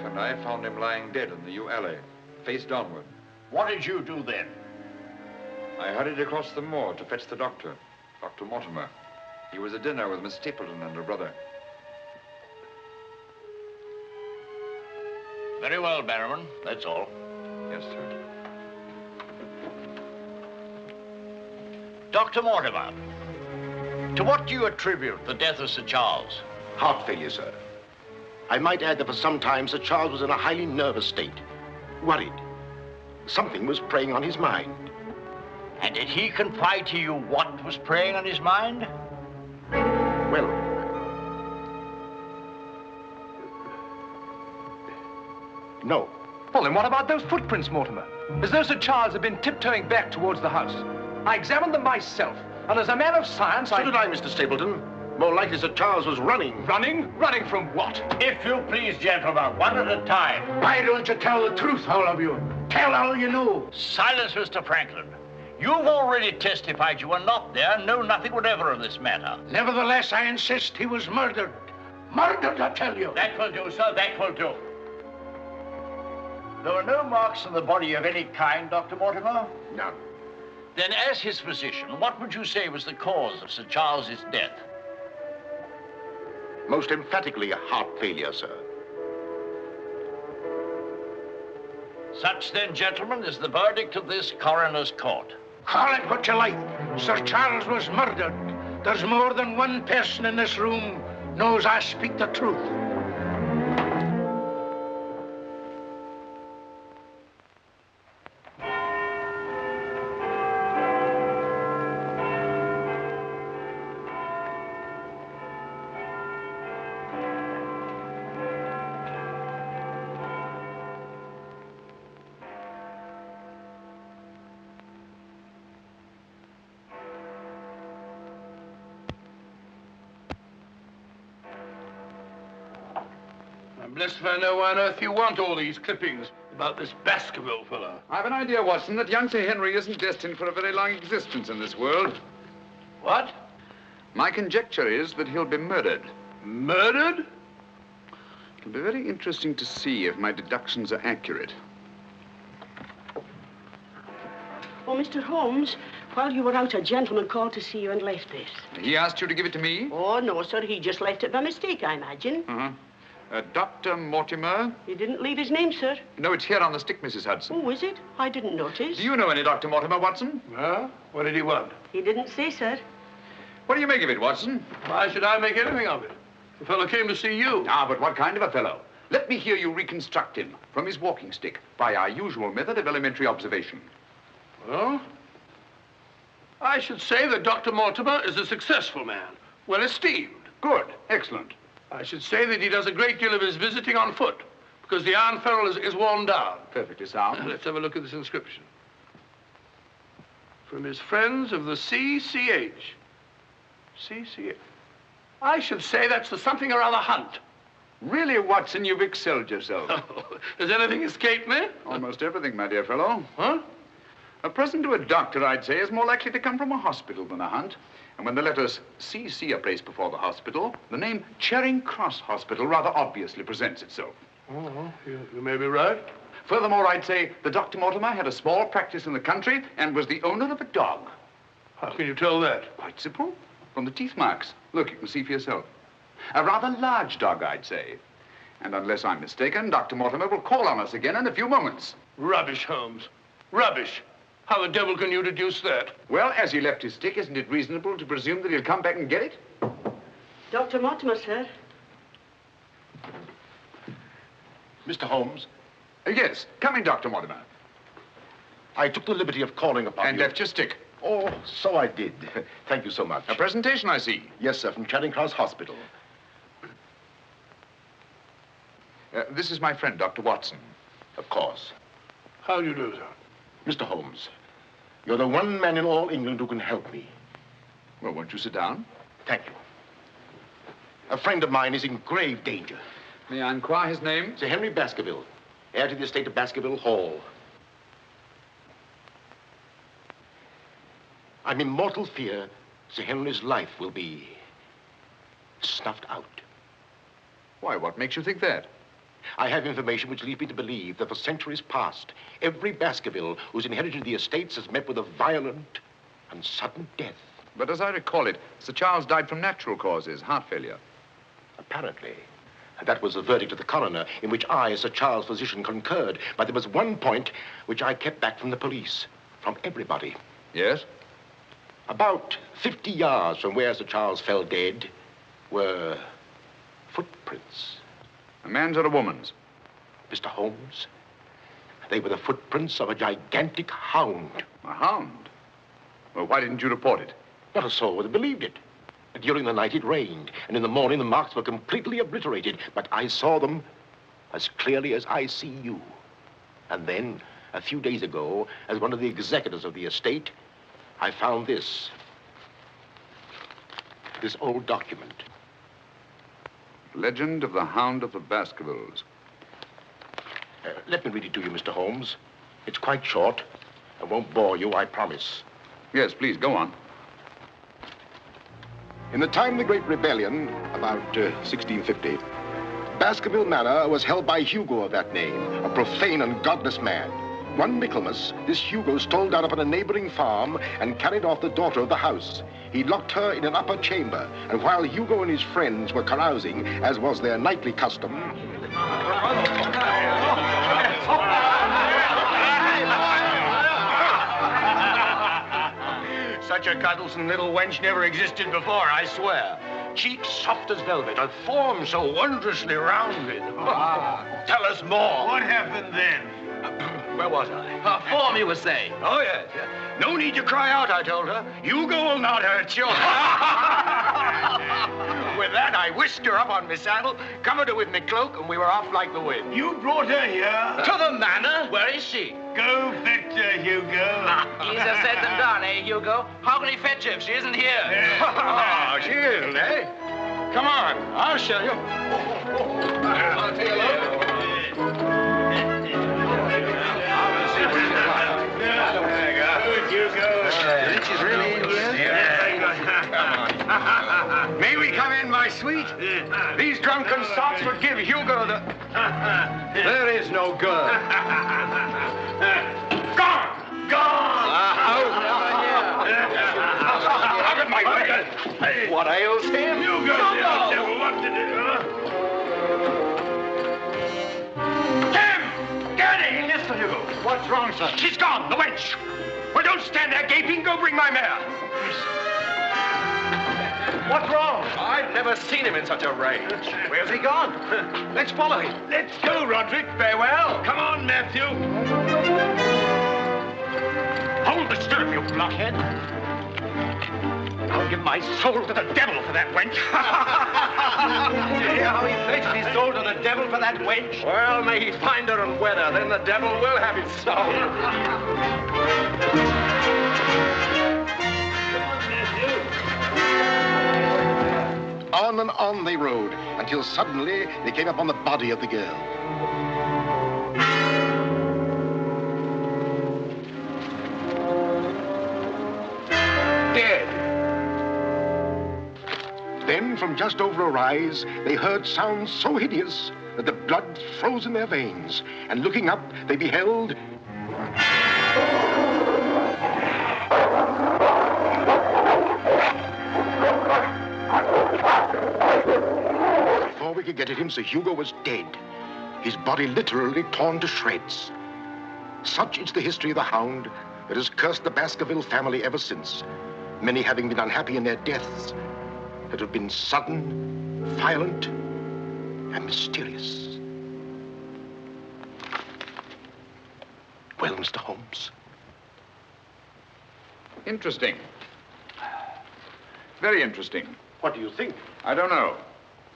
wife and I found him lying dead in the yew alley, face downward. What did you do then? I hurried across the moor to fetch the doctor, Dr. Mortimer. He was at dinner with Miss Stapleton and her brother. Very well, Barrowman. That's all. Yes, sir. Dr. Mortimer, to what do you attribute the death of Sir Charles? Heart failure, sir. I might add that for some time Sir Charles was in a highly nervous state. Worried. Something was preying on his mind. And did he confide to you what was preying on his mind? Well, no. Well, then what about those footprints, Mortimer? As though Sir Charles had been tiptoeing back towards the house. I examined them myself, and as a man of science, So did I, Mr. Stapleton. More likely Sir Charles was running. Running? Running from what? If you please, gentlemen, one at a time. Why don't you tell the truth, all of you? Tell all you know. Silence, Mr. Franklin. You've already testified you were not there and know nothing whatever of this matter. Nevertheless, I insist he was murdered. Murdered, I tell you. That will do, sir, that will do. There were no marks on the body of any kind, Dr. Mortimer? None. Then, as his physician, what would you say was the cause of Sir Charles's death? Most emphatically a heart failure, sir. Such, then, gentlemen, is the verdict of this coroner's court. Call it what you like. Sir Charles was murdered. There's more than one person in this room knows I speak the truth. I'm blessed if I know why on earth you want all these clippings about this Baskerville fellow. I've an idea, Watson, that young Sir Henry isn't destined for a very long existence in this world. What? My conjecture is that he'll be murdered. Murdered? It'll be very interesting to see if my deductions are accurate. Oh, Mr. Holmes, while you were out, a gentleman called to see you and left this. He asked you to give it to me? Oh, no, sir. He just left it by mistake, I imagine. Uh-huh. Dr. Mortimer? He didn't leave his name, sir. No, it's here on the stick, Mrs. Hudson. Oh, is it? I didn't notice. Do you know any Dr. Mortimer, Watson? Well, what did he want? He didn't say, sir. What do you make of it, Watson? Why should I make anything of it? The fellow came to see you. Ah, but what kind of a fellow? Let me hear you reconstruct him from his walking stick by our usual method of elementary observation. Well, I should say that Dr. Mortimer is a successful man, well esteemed. Good. Excellent. I should say that he does a great deal of his visiting on foot, because the iron ferrule is worn down. Perfectly sound. Let's have a look at this inscription. From his friends of the CCH. CCH. I should say that's the something or other hunt. Really, Watson, you've excelled yourself. Does anything escape me? Almost everything, my dear fellow. Huh? A present to a doctor, I'd say, is more likely to come from a hospital than a hunt. And when the letters CC are placed before the hospital, the name Charing Cross Hospital rather obviously presents itself. Oh, you may be right. Furthermore, I'd say that Dr. Mortimer had a small practice in the country and was the owner of a dog. How can you tell that? Quite simple. From the teeth marks. Look, you can see for yourself. A rather large dog, I'd say. And unless I'm mistaken, Dr. Mortimer will call on us again in a few moments. Rubbish, Holmes. Rubbish. How the devil can you deduce that? Well, as he left his stick, isn't it reasonable to presume that he'll come back and get it? Dr. Mortimer, sir. Mr. Holmes, Yes. Come in, Dr. Mortimer. I took the liberty of calling upon And you. left your stick. Oh, so I did. Thank you so much. A presentation, I see. Yes, sir, from Charing Cross Hospital. This is my friend, Dr. Watson. Of course. How do you do, sir? Mr. Holmes, you're the one man in all England who can help me. Well, won't you sit down? Thank you. A friend of mine is in grave danger. May I inquire his name? Sir Henry Baskerville, heir to the estate of Baskerville Hall. I'm in mortal fear Sir Henry's life will be snuffed out. Why, what makes you think that? I have information which leads me to believe that for centuries past, every Baskerville who's inherited the estates has met with a violent and sudden death. But as I recall it, Sir Charles died from natural causes, heart failure. Apparently. And that was the verdict of the coroner, in which I, as Sir Charles' physician, concurred. But there was one point which I kept back from the police, from everybody. Yes? About 50 yards from where Sir Charles fell dead were footprints. A man's or a woman's? Mr. Holmes, they were the footprints of a gigantic hound. A hound? Well, why didn't you report it? Not a soul would have believed it. During the night it rained, and in the morning the marks were completely obliterated. But I saw them as clearly as I see you. And then, a few days ago, as one of the executors of the estate, I found this old document. Legend of the Hound of the Baskervilles. Let me read it to you, Mr. Holmes. It's quite short and won't bore you, I promise. Yes, please, go on. In the time of the Great Rebellion, about 1650, Baskerville Manor was held by Hugo of that name, a profane and godless man. One Michaelmas, this Hugo stole down upon a neighboring farm and carried off the daughter of the house. He locked her in an upper chamber, and while Hugo and his friends were carousing, as was their nightly custom, such a cuddlesome little wench never existed before, I swear. Cheeks soft as velvet, a form so wondrously rounded. Tell us more. What happened then? Where was I? Form, you were saying. Oh, yes. No need to cry out, I told her. Hugo will not hurt you. With that, I whisked her up on my saddle, covered her with my cloak, and we were off like the wind. You brought her here? To the manor? Where is she? Go fetch her, Hugo. Easier said than done, eh, Hugo? How can he fetch her if she isn't here? Oh, she isn't, eh? Come on, I'll show you. I'll take a look. She's really in here? May we come in, my sweet? These drunken sots would give Hugo the... There is no girl. Gone! Gone! Out of my way! What ails him? Hugo, devil, what did it... Tim! Get in! Yes, Sir Hugo. What's wrong, sir? She's gone, the wench. Well, don't stand there gaping. Go bring my mare. What's wrong? I've never seen him in such a rage. Where's he gone? Let's follow him. Let's go, Roderick. Farewell. Come on, Matthew. Hold the stirrup, you blockhead. I'll give my soul to the devil for that wench. Did you hear how he pledged his soul to the devil for that wench? Well, may he find her and wed her, then the devil will have his soul. On and on they rode, until suddenly they came upon the body of the girl. Dead. Then, from just over a rise, they heard sounds so hideous that the blood froze in their veins. And looking up, they beheld... Before we could get at him, Sir Hugo was dead. His body literally torn to shreds. Such is the history of the Hound that has cursed the Baskerville family ever since, many having been unhappy in their deaths that have been sudden, violent, and mysterious. Well, Mr. Holmes? Interesting. Very interesting. What do you think? I don't know.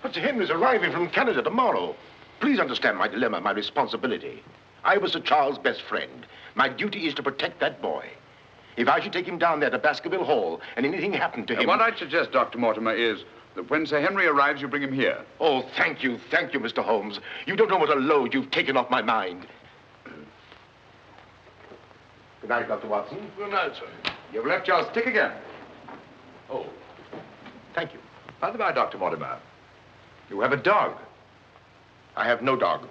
But Sir Henry's arriving from Canada tomorrow. Please understand my dilemma, my responsibility. I was Sir Charles' best friend. My duty is to protect that boy. If I should take him down there to Baskerville Hall and anything happened to him... What I'd suggest, Dr. Mortimer, is that when Sir Henry arrives, you bring him here. Oh, thank you, Mr. Holmes. You don't know what a load you've taken off my mind. Good night, Dr. Watson. Good night, sir. You've left your stick again. Oh, thank you. By the by, Dr. Mortimer, you have a dog. I have no dog.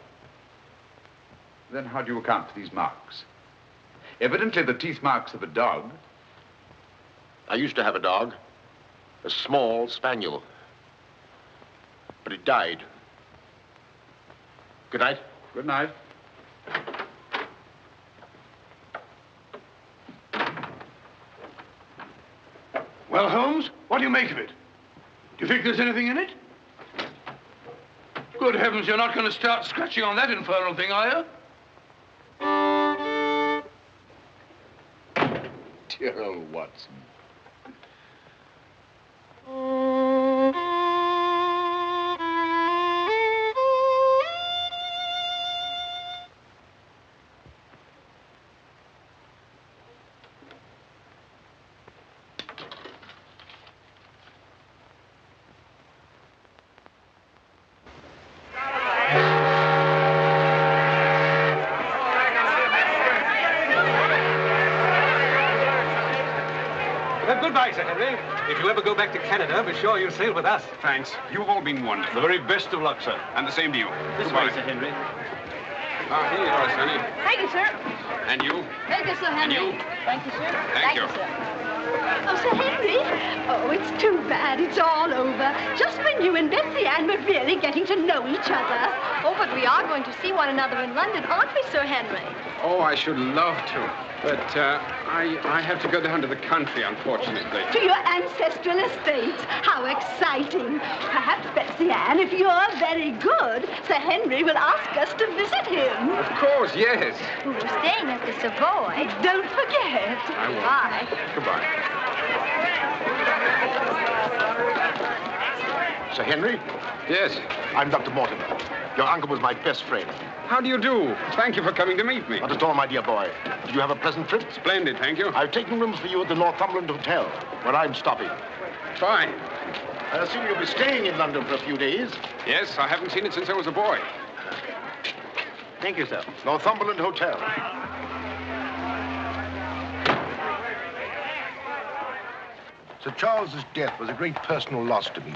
Then how do you account for these marks? Evidently the teeth marks of a dog. I used to have a dog, a small spaniel. But it died. Good night. Good night. Well, Holmes, what do you make of it? Do you think there's anything in it? Good heavens, you're not going to start scratching on that infernal thing, are you? Dear old Watson. Goodbye, Sir Henry. If you ever go back to Canada, be sure you sail with us. Thanks. You've all been wonderful. The very best of luck, sir. And the same to you. This way, Sir Henry. Ah, here you are, Sonny. Thank you, sir. And you? Thank you, Sir Henry. And you? Thank you, sir. Thank you. sir. Oh, Sir Henry. Oh, it's too bad. It's all over. Just when you and Betsy Ann were really getting to know each other. Oh, but we are going to see one another in London, aren't we, Sir Henry? Oh, I should love to. But I have to go down to the country, unfortunately. To your ancestral estates. How exciting. Perhaps, Betsy Ann, if you're very good, Sir Henry will ask us to visit him. Of course, yes. We're staying at the Savoy. Don't forget. I won't. Bye. Goodbye. Sir Henry? Yes. I'm Dr. Mortimer. Your uncle was my best friend. How do you do? Thank you for coming to meet me. Not at all, my dear boy. Did you have a pleasant trip? Splendid, thank you. I've taken rooms for you at the Northumberland Hotel, where I'm stopping. Fine. I assume you'll be staying in London for a few days. Yes, I haven't seen it since I was a boy. Thank you, sir. Northumberland Hotel. Sir Charles's death was a great personal loss to me.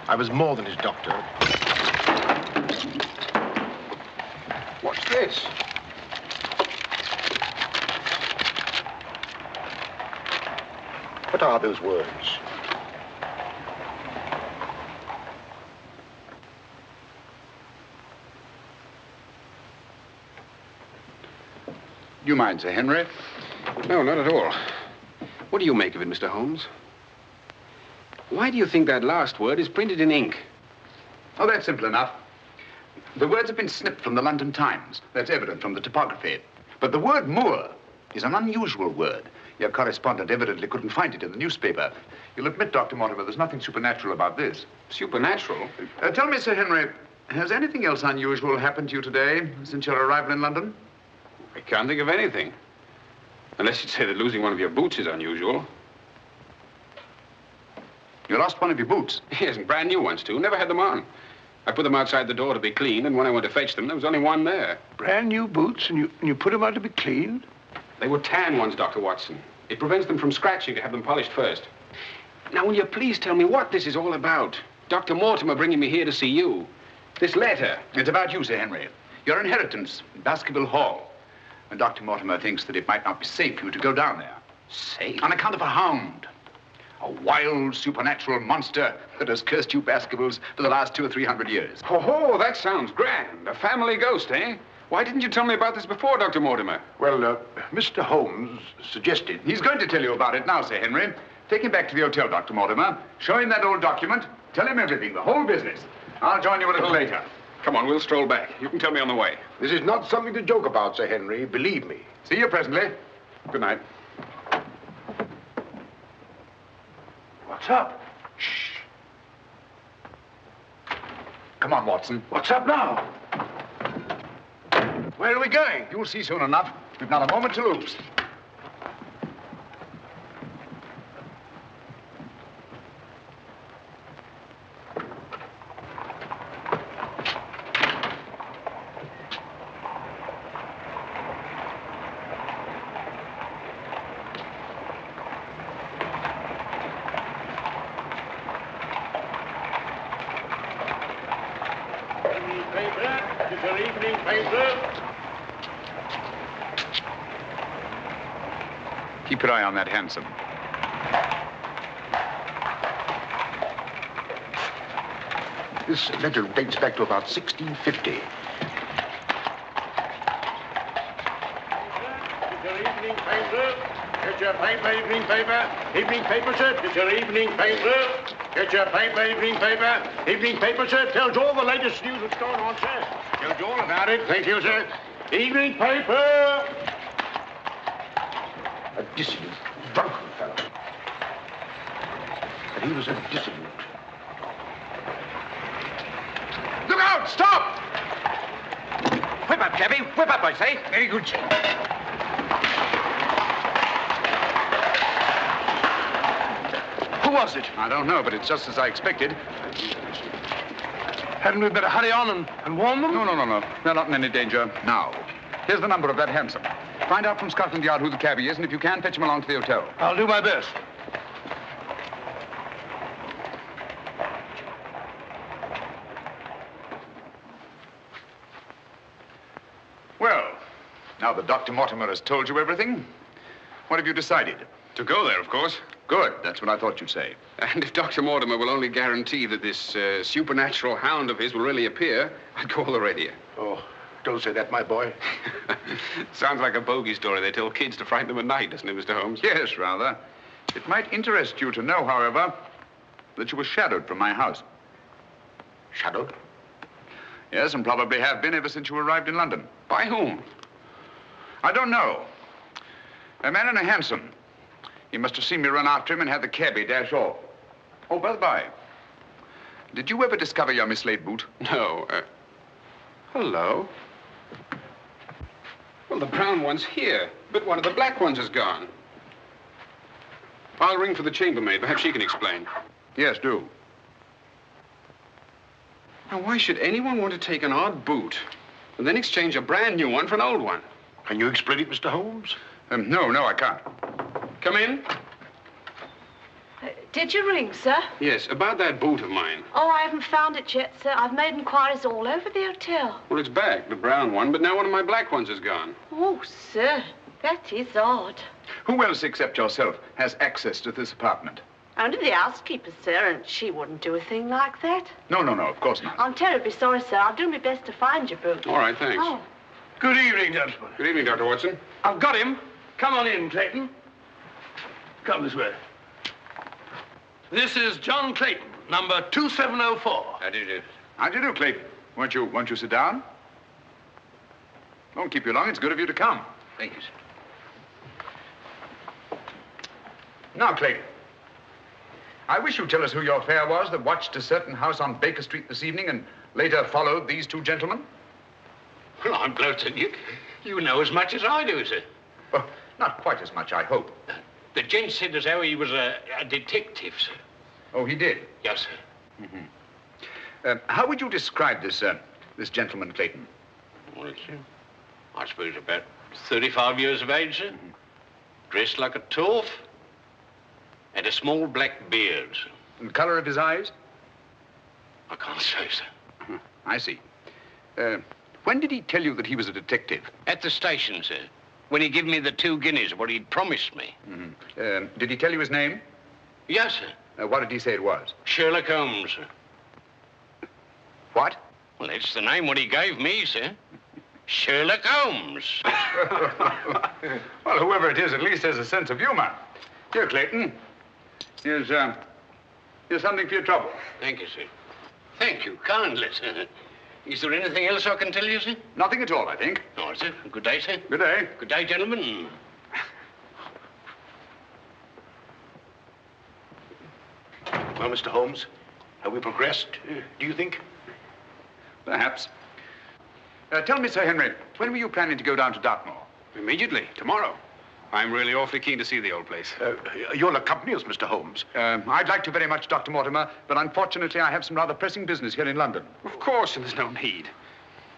I was more than his doctor. What's this? What are those words? Do you mind, Sir Henry? No, not at all. What do you make of it, Mr. Holmes? Why do you think that last word is printed in ink? Oh, that's simple enough. The words have been snipped from the London Times. That's evident from the typography. But the word moor is an unusual word. Your correspondent evidently couldn't find it in the newspaper. You'll admit, Dr. Mortimer, there's nothing supernatural about this. Supernatural? Tell me, Sir Henry, has anything else unusual happened to you today since your arrival in London? I can't think of anything. Unless you'd say that losing one of your boots is unusual. You lost one of your boots? Yes, and brand new ones, too. Never had them on. I put them outside the door to be cleaned, and when I went to fetch them, there was only one there. Brand new boots, and you put them out to be cleaned? They were tan ones, Dr. Watson. It prevents them from scratching to have them polished first. Now, will you please tell me what this is all about? Dr. Mortimer bringing me here to see you. This letter. It's about you, Sir Henry. Your inheritance in Baskerville Hall. And Dr. Mortimer thinks that it might not be safe for you to go down there. Safe? On account of a hound. A wild, supernatural monster that has cursed you Baskervilles for the last 200 or 300 years. Oh, that sounds grand. A family ghost, eh? Why didn't you tell me about this before, Dr. Mortimer? Well, Mr. Holmes suggested... He's going to tell you about it now, Sir Henry. Take him back to the hotel, Dr. Mortimer. Show him that old document. Tell him everything, the whole business. I'll join you a little later. Come on, we'll stroll back. You can tell me on the way. This is not something to joke about, Sir Henry. Believe me. See you presently. Good night. What's up? Shh. Come on, Watson. What's up now? Where are we going? You'll see soon enough. We've not a moment to lose. It's your evening paper. Keep your eye on that hansom. This letter dates back to about 1650. It's your evening paper. Get your paper, evening paper. Evening paper, sir. It's your evening paper. Get your paper, evening paper. Evening paper, sir. Tells all the latest news that's going on, sir. Tells you all about it. Thank you, sir. Evening paper. A dissolute, drunken fellow. And he was a dissolute. Look out! Stop! Whip up, cabby. Whip up, I say. Very good, sir. Who was it? I don't know, but it's just as I expected. Hadn't we better hurry on and warn them? No. They're not in any danger now. Here's the number of that hansom. Find out from Scotland Yard who the cabby is, and if you can, fetch him along to the hotel. I'll do my best. Well, now that Dr. Mortimer has told you everything, what have you decided? To go there, of course. Good. That's what I thought you'd say. And if Dr. Mortimer will only guarantee that this supernatural hound of his will really appear, I'd go all the readier. Oh, don't say that, my boy. Sounds like a bogey story they tell kids to frighten them at night, doesn't it, Mr. Holmes? Yes, rather. It might interest you to know, however, that you were shadowed from my house. Shadowed? Yes, and probably have been ever since you arrived in London. By whom? I don't know. A man in a hansom. He must have seen me run after him and had the cabby dash off. Oh, by the by, did you ever discover your mislaid boot? No. Hello? Well, the brown one's here, but one of the black ones is gone. I'll ring for the chambermaid. Perhaps she can explain. Yes, do. Now, why should anyone want to take an odd boot and then exchange a brand new one for an old one? Can you explain it, Mr. Holmes? No, I can't. Come in. Did you ring, sir? Yes, about that boot of mine. Oh, I haven't found it yet, sir. I've made inquiries all over the hotel. Well, it's back, the brown one, but now one of my black ones is gone. Oh, sir, that is odd. Who else except yourself has access to this apartment? Only the housekeeper, sir, and she wouldn't do a thing like that. No, of course not. I'm terribly sorry, sir. I'll do my best to find your boot. All right, thanks. Oh. Good evening, gentlemen. Good evening, Dr. Watson. I've got him. Come on in, Clayton. Come this way. This is John Clayton, number 2704. How do you do? How do you do, Clayton? Won't you sit down? Won't keep you long. It's good of you to come. Thank you, sir. Now, Clayton, I wish you'd tell us who your fare was that watched a certain house on Baker Street this evening and later followed these two gentlemen. Well, I'm glad to you know as much as I do, sir. Well, not quite as much, I hope. The gent said as how he was a detective, sir. Oh, he did? Yes, sir. Mm-hmm. How would you describe this gentleman, Clayton? Well, it's, I suppose about 35 years of age, sir. Dressed like a toff. And a small black beard, sir. And the color of his eyes? I can't say, sir. I see. When did he tell you that he was a detective? At the station, sir. When he gave me the 2 guineas, what he'd promised me. Mm-hmm. Did he tell you his name? Yes, sir. What did he say it was? Sherlock Holmes, sir. What? Well, that's the name what he gave me, sir. Sherlock Holmes. Well, whoever it is at least has a sense of humor. Here, Clayton. Here's something for your trouble. Thank you, sir. Thank you kindly, sir. Is there anything else I can tell you, sir? Nothing at all, I think. All right, sir. Good day, sir. Good day. Good day, gentlemen. Well, Mr. Holmes, have we progressed, do you think? Perhaps. Tell me, Sir Henry, when were you planning to go down to Dartmoor? Immediately, tomorrow. I'm really awfully keen to see the old place. You'll accompany us, Mr. Holmes. I'd like to very much, Dr. Mortimer, but unfortunately I have some rather pressing business here in London. Of course, and there's no need.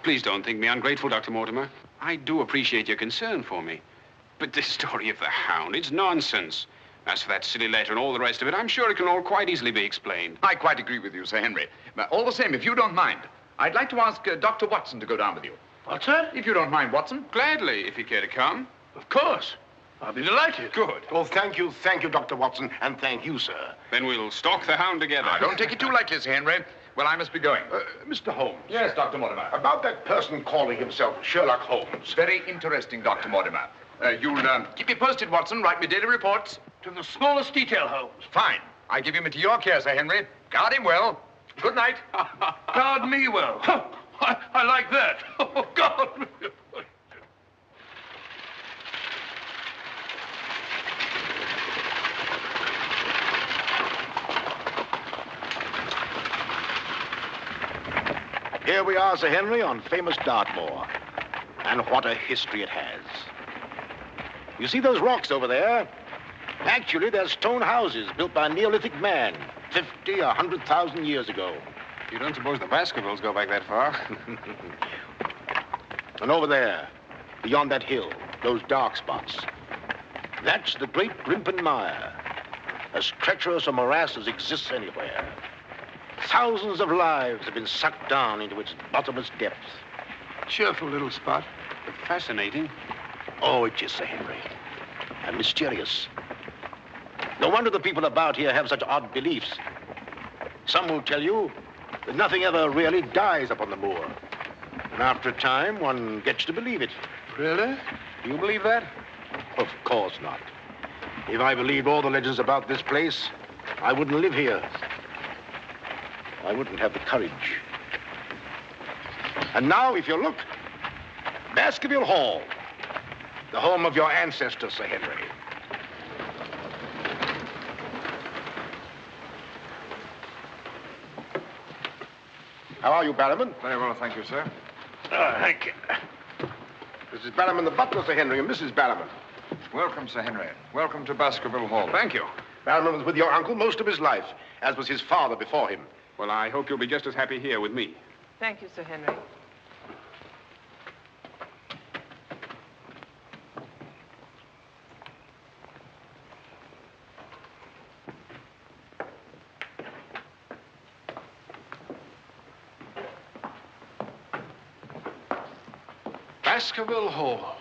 Please don't think me ungrateful, Dr. Mortimer. I do appreciate your concern for me. But this story of the Hound, it's nonsense. As for that silly letter and all the rest of it, I'm sure it can all quite easily be explained. I quite agree with you, Sir Henry. But all the same, if you don't mind, I'd like to ask Dr. Watson to go down with you. What's that? If you don't mind, Watson. Gladly, if you care to come. Of course. I'll be delighted. Good. Oh, thank you, Dr. Watson, and thank you, sir. Then we'll stalk the Hound together. Now, don't take it too lightly, Sir Henry. Well, I must be going. Mr. Holmes. Yes, Dr. Mortimer. About that person calling himself Sherlock Holmes. Very interesting, Dr. Mortimer. You'll keep me posted, Watson. Write me daily reports. To the smallest detail, Holmes. Fine. I give him into your care, Sir Henry. Guard him well. Good night. Guard me well. I like that. Oh, God. Here we are, Sir Henry, on famous Dartmoor. And what a history it has. You see those rocks over there? Actually, they're stone houses built by a Neolithic man 50, 100,000 years ago. You don't suppose the Baskervilles go back that far? And over there, beyond that hill, those dark spots, that's the great Grimpen Mire, as treacherous a morass as exists anywhere. Thousands of lives have been sucked down into its bottomless depths. Cheerful little spot. Fascinating. Oh, it is, Sir Henry. And mysterious. No wonder the people about here have such odd beliefs. Some will tell you that nothing ever really dies up on the moor. And after a time, one gets to believe it. Really? Do you believe that? Of course not. If I believed all the legends about this place, I wouldn't live here. I wouldn't have the courage. And now, if you look, Baskerville Hall, the home of your ancestors, Sir Henry. How are you, Barrowman? Very well, thank you, sir. Thank you. This is Barrowman, the butler, Sir Henry, and Mrs. Barrowman. Welcome, Sir Henry. Welcome to Baskerville Hall. Thank you. Barrowman was with your uncle most of his life, as was his father before him. Well, I hope you'll be just as happy here with me. Thank you, Sir Henry. Baskerville Hall.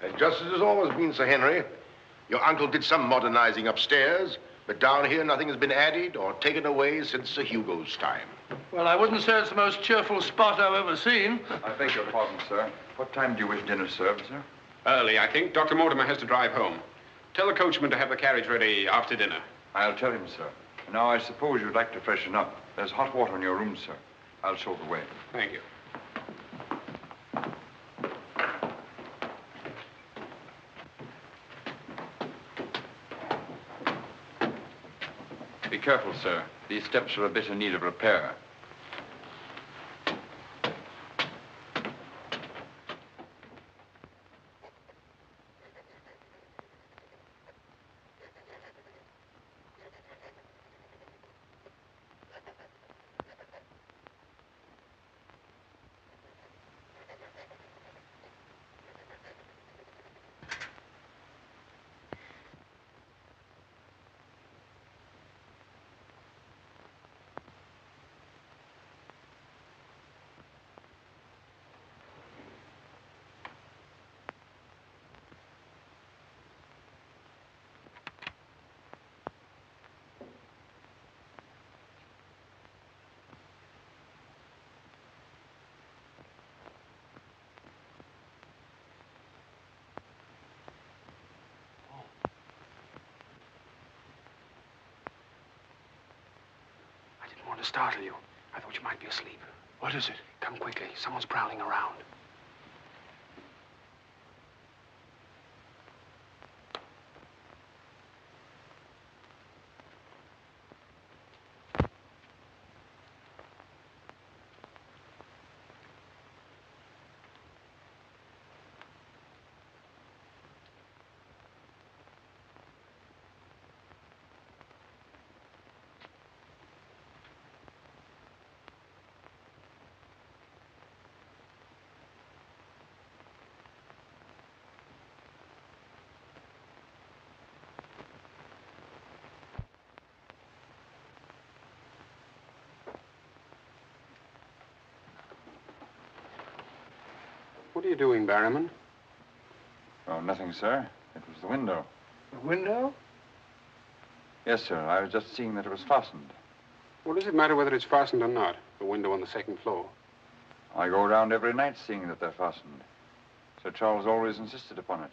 And just as it's always been, Sir Henry, your uncle did some modernizing upstairs, but down here nothing has been added or taken away since Sir Hugo's time. Well, I wouldn't say it's the most cheerful spot I've ever seen. I beg your pardon, sir. What time do you wish dinner served, sir? Early, I think. Dr. Mortimer has to drive home. Tell the coachman to have the carriage ready after dinner. I'll tell him, sir. Now, I suppose you'd like to freshen up. There's hot water in your room, sir. I'll show the way. Thank you. Be careful, sir. These steps are a bit in need of repair. I want to startle you. I thought you might be asleep. What is it? Come quickly. Someone's prowling around. What are you doing, Barrowman? Oh, nothing, sir. It was the window. The window? Yes, sir. I was just seeing that it was fastened. What does it matter whether it's fastened or not? The window on the second floor. I go around every night seeing that they're fastened. Sir Charles always insisted upon it.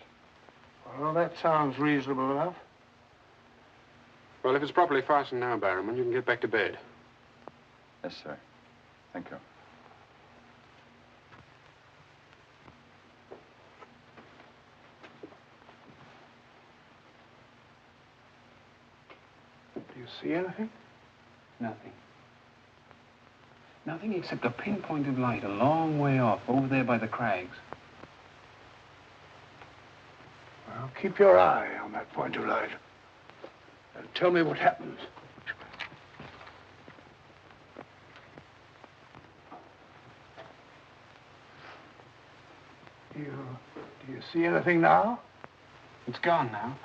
Well, that sounds reasonable enough. Well, if it's properly fastened now, Barrowman, you can get back to bed. Yes, sir. Thank you. Do you see anything? Nothing. Nothing except a pinpoint of light a long way off, over there by the crags. Well, keep your eye on that point of light. And tell me what happens. Do you see anything now? It's gone now.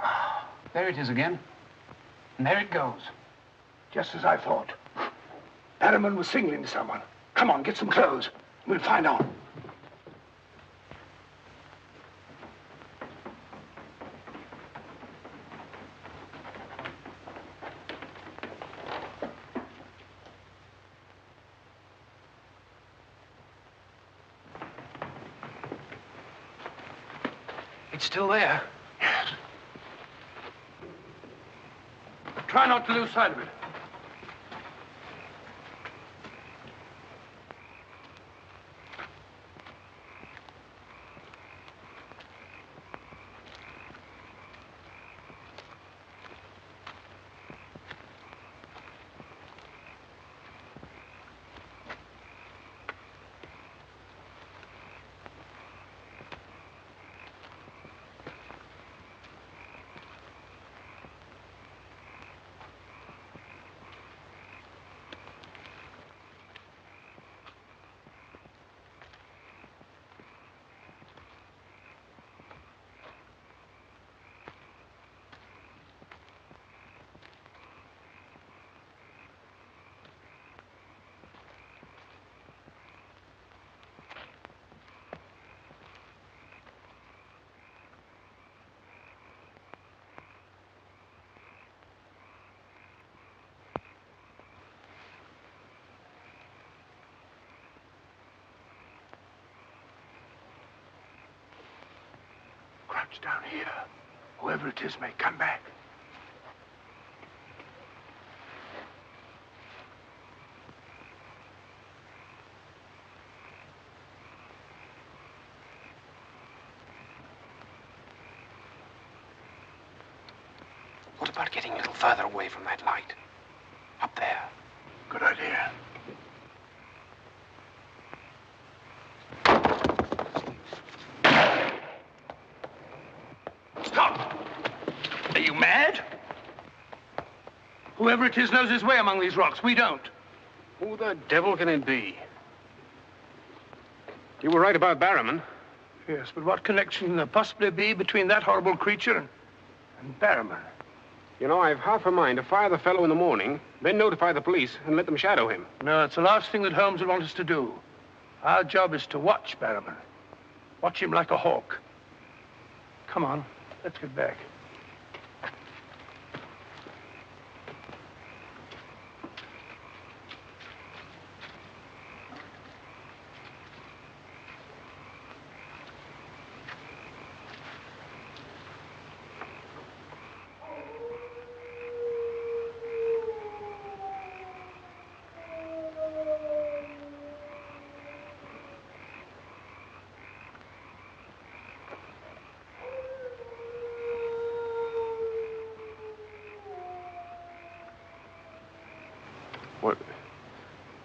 There it is again. And there it goes. Just as I thought. Barrowman was signaling to someone. Come on, get some clothes. We'll find out. It's still there. Yes. Try not to lose sight of it. Crouch down here. Whoever it is may come back. What about getting a little further away from that light? Up there. Good idea. Stop! Are you mad? Whoever it is knows his way among these rocks. We don't. Who the devil can it be? You were right about Barrowman. Yes, but what connection can there possibly be between that horrible creature and Barrowman? You know, I've half a mind to fire the fellow in the morning, then notify the police and let them shadow him. No, it's the last thing that Holmes would want us to do. Our job is to watch Barrowman. Watch him like a hawk. Come on, let's get back.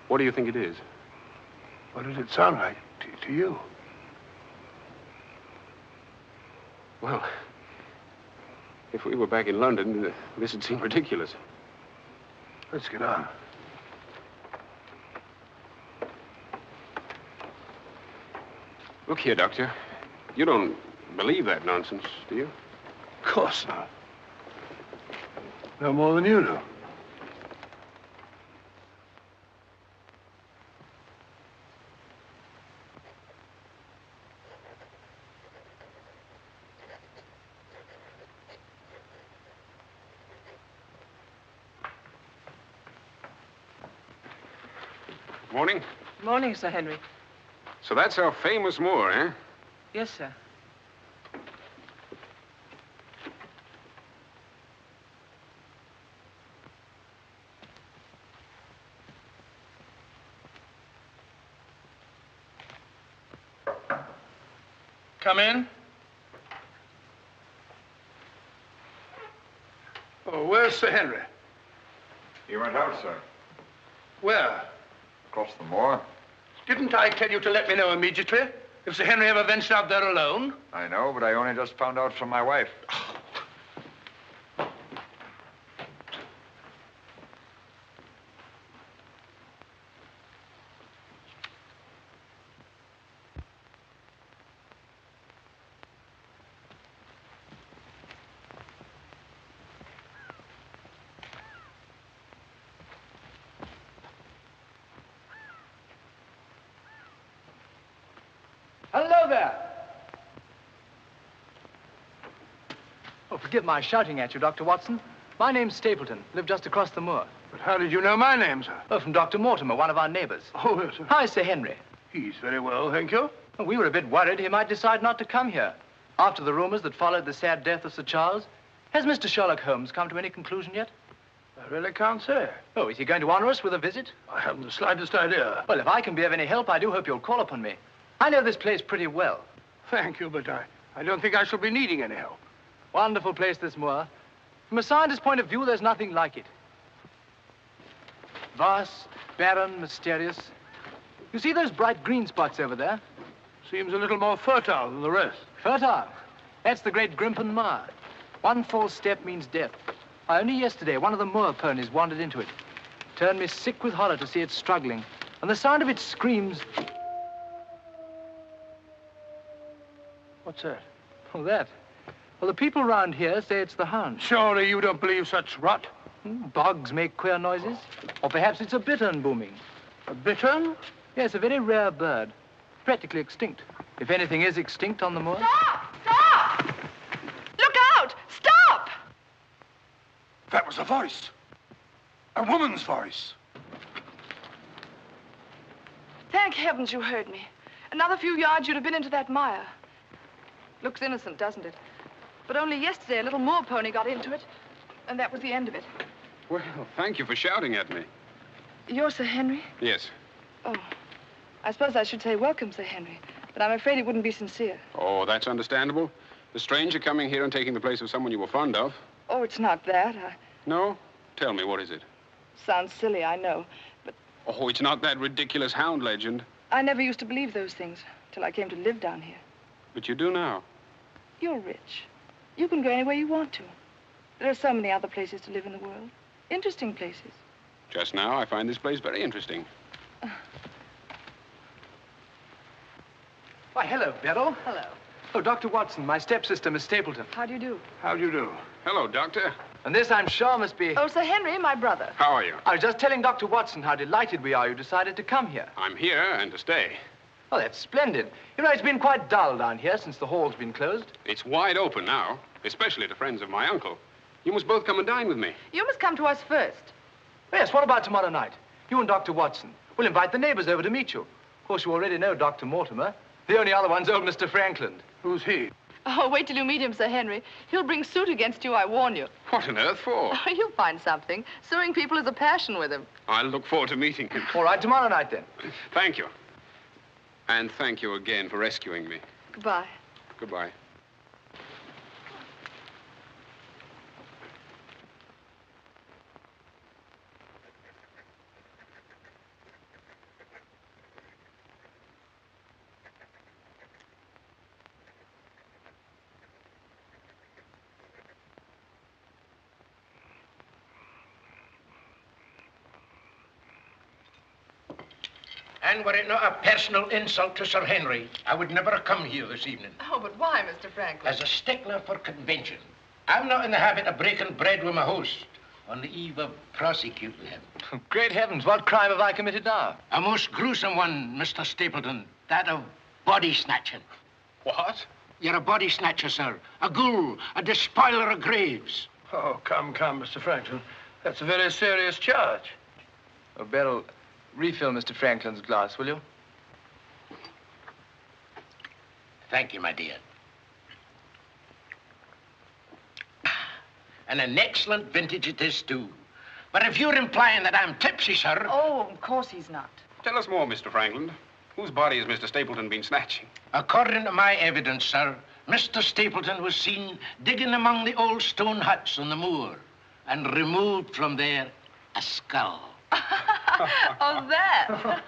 What do you think it is? What does it sound like to you? Well, if we were back in London, this would seem ridiculous. Let's get on. Look here, Doctor. You don't believe that nonsense, do you? Of course not. No more than you do. Morning. Morning, Sir Henry. So that's our famous Moor, eh? Yes, sir. Come in. Oh, where's Sir Henry? He went out, sir. Where? Across the moor. Didn't I tell you to let me know immediately if Sir Henry ever ventured out there alone? I know, but I only just found out from my wife. Hello there. Oh, forgive my shouting at you, Dr. Watson. My name's Stapleton. Live just across the moor. But how did you know my name, sir? Oh, from Dr. Mortimer, one of our neighbors. Oh, yes, sir. Hi, Sir Henry. He's very well, thank you. Well, we were a bit worried he might decide not to come here. After the rumors that followed the sad death of Sir Charles, has Mr. Sherlock Holmes come to any conclusion yet? I really can't say. Oh, is he going to honor us with a visit? I haven't the slightest idea. Well, if I can be of any help, I do hope you'll call upon me. I know this place pretty well. Thank you, but I don't think I shall be needing any help. Wonderful place, this moor. From a scientist's point of view, there's nothing like it. Vast, barren, mysterious. You see those bright green spots over there? Seems a little more fertile than the rest. Fertile? That's the great Grimpen Moor. One false step means death. Only yesterday, one of the moor ponies wandered into it. Turned me sick with horror to see it struggling. And the sound of its screams... What's that? Oh, that? Well, the people round here say it's the Hound. Surely you don't believe such rot? Bogs make queer noises. Or perhaps it's a bittern booming. A bittern? Yes, a very rare bird. Practically extinct. If anything is extinct on the moor. Stop! Stop! Look out! Stop! That was a voice. A woman's voice. Thank heavens you heard me. Another few yards, you'd have been into that mire. Looks innocent, doesn't it? But only yesterday, a little moor pony got into it, and that was the end of it. Well, thank you for shouting at me. You're Sir Henry? Yes. Oh, I suppose I should say welcome, Sir Henry, but I'm afraid it wouldn't be sincere. Oh, that's understandable. A stranger coming here and taking the place of someone you were fond of. Oh, it's not that. No? Tell me, what is it? Sounds silly, I know, but Oh, it's not that ridiculous Hound legend. I never used to believe those things till I came to live down here. But you do now. You're rich. You can go anywhere you want to. There are so many other places to live in the world. Interesting places. Just now, I find this place very interesting. Why, hello, Beryl. Hello. Oh, Dr. Watson, my stepsister, Miss Stapleton. How do you do? How do you do? Hello, Doctor. And this, I'm sure, must be... Oh, Sir Henry, my brother. How are you? I was just telling Dr. Watson how delighted we are you decided to come here. I'm here and to stay. Oh, that's splendid. You know, it's been quite dull down here since the hall's been closed. It's wide open now, especially to friends of my uncle. You must both come and dine with me. You must come to us first. Yes, what about tomorrow night? You and Dr. Watson. We'll invite the neighbors over to meet you. Of course, you already know Dr. Mortimer. The only other one's old Mr. Franklin. Who's he? Oh, wait till you meet him, Sir Henry. He'll bring suit against you, I warn you. What on earth for? Oh, you'll find something. Suing people is a passion with him. I'll look forward to meeting him. All right, tomorrow night, then. Thank you. And thank you again for rescuing me. Goodbye. Goodbye. And were it not a personal insult to Sir Henry, I would never have come here this evening. Oh, but why, Mr. Franklin? As a stickler for convention, I'm not in the habit of breaking bread with my host on the eve of prosecuting him. Great heavens, what crime have I committed now? A most gruesome one, Mr. Stapleton. That of body snatching. What? You're a body snatcher, sir. A ghoul, a despoiler of graves. Oh, come, Mr. Franklin. That's a very serious charge. Oh, Beryl, Refill Mr. Franklin's glass, will you? Thank you, my dear. And an excellent vintage it is, too. But if you're implying that I'm tipsy, sir... Oh, of course he's not. Tell us more, Mr. Franklin. Whose body has Mr. Stapleton been snatching? According to my evidence, sir, Mr. Stapleton was seen digging among the old stone huts on the moor and removed from there a skull. Oh, that.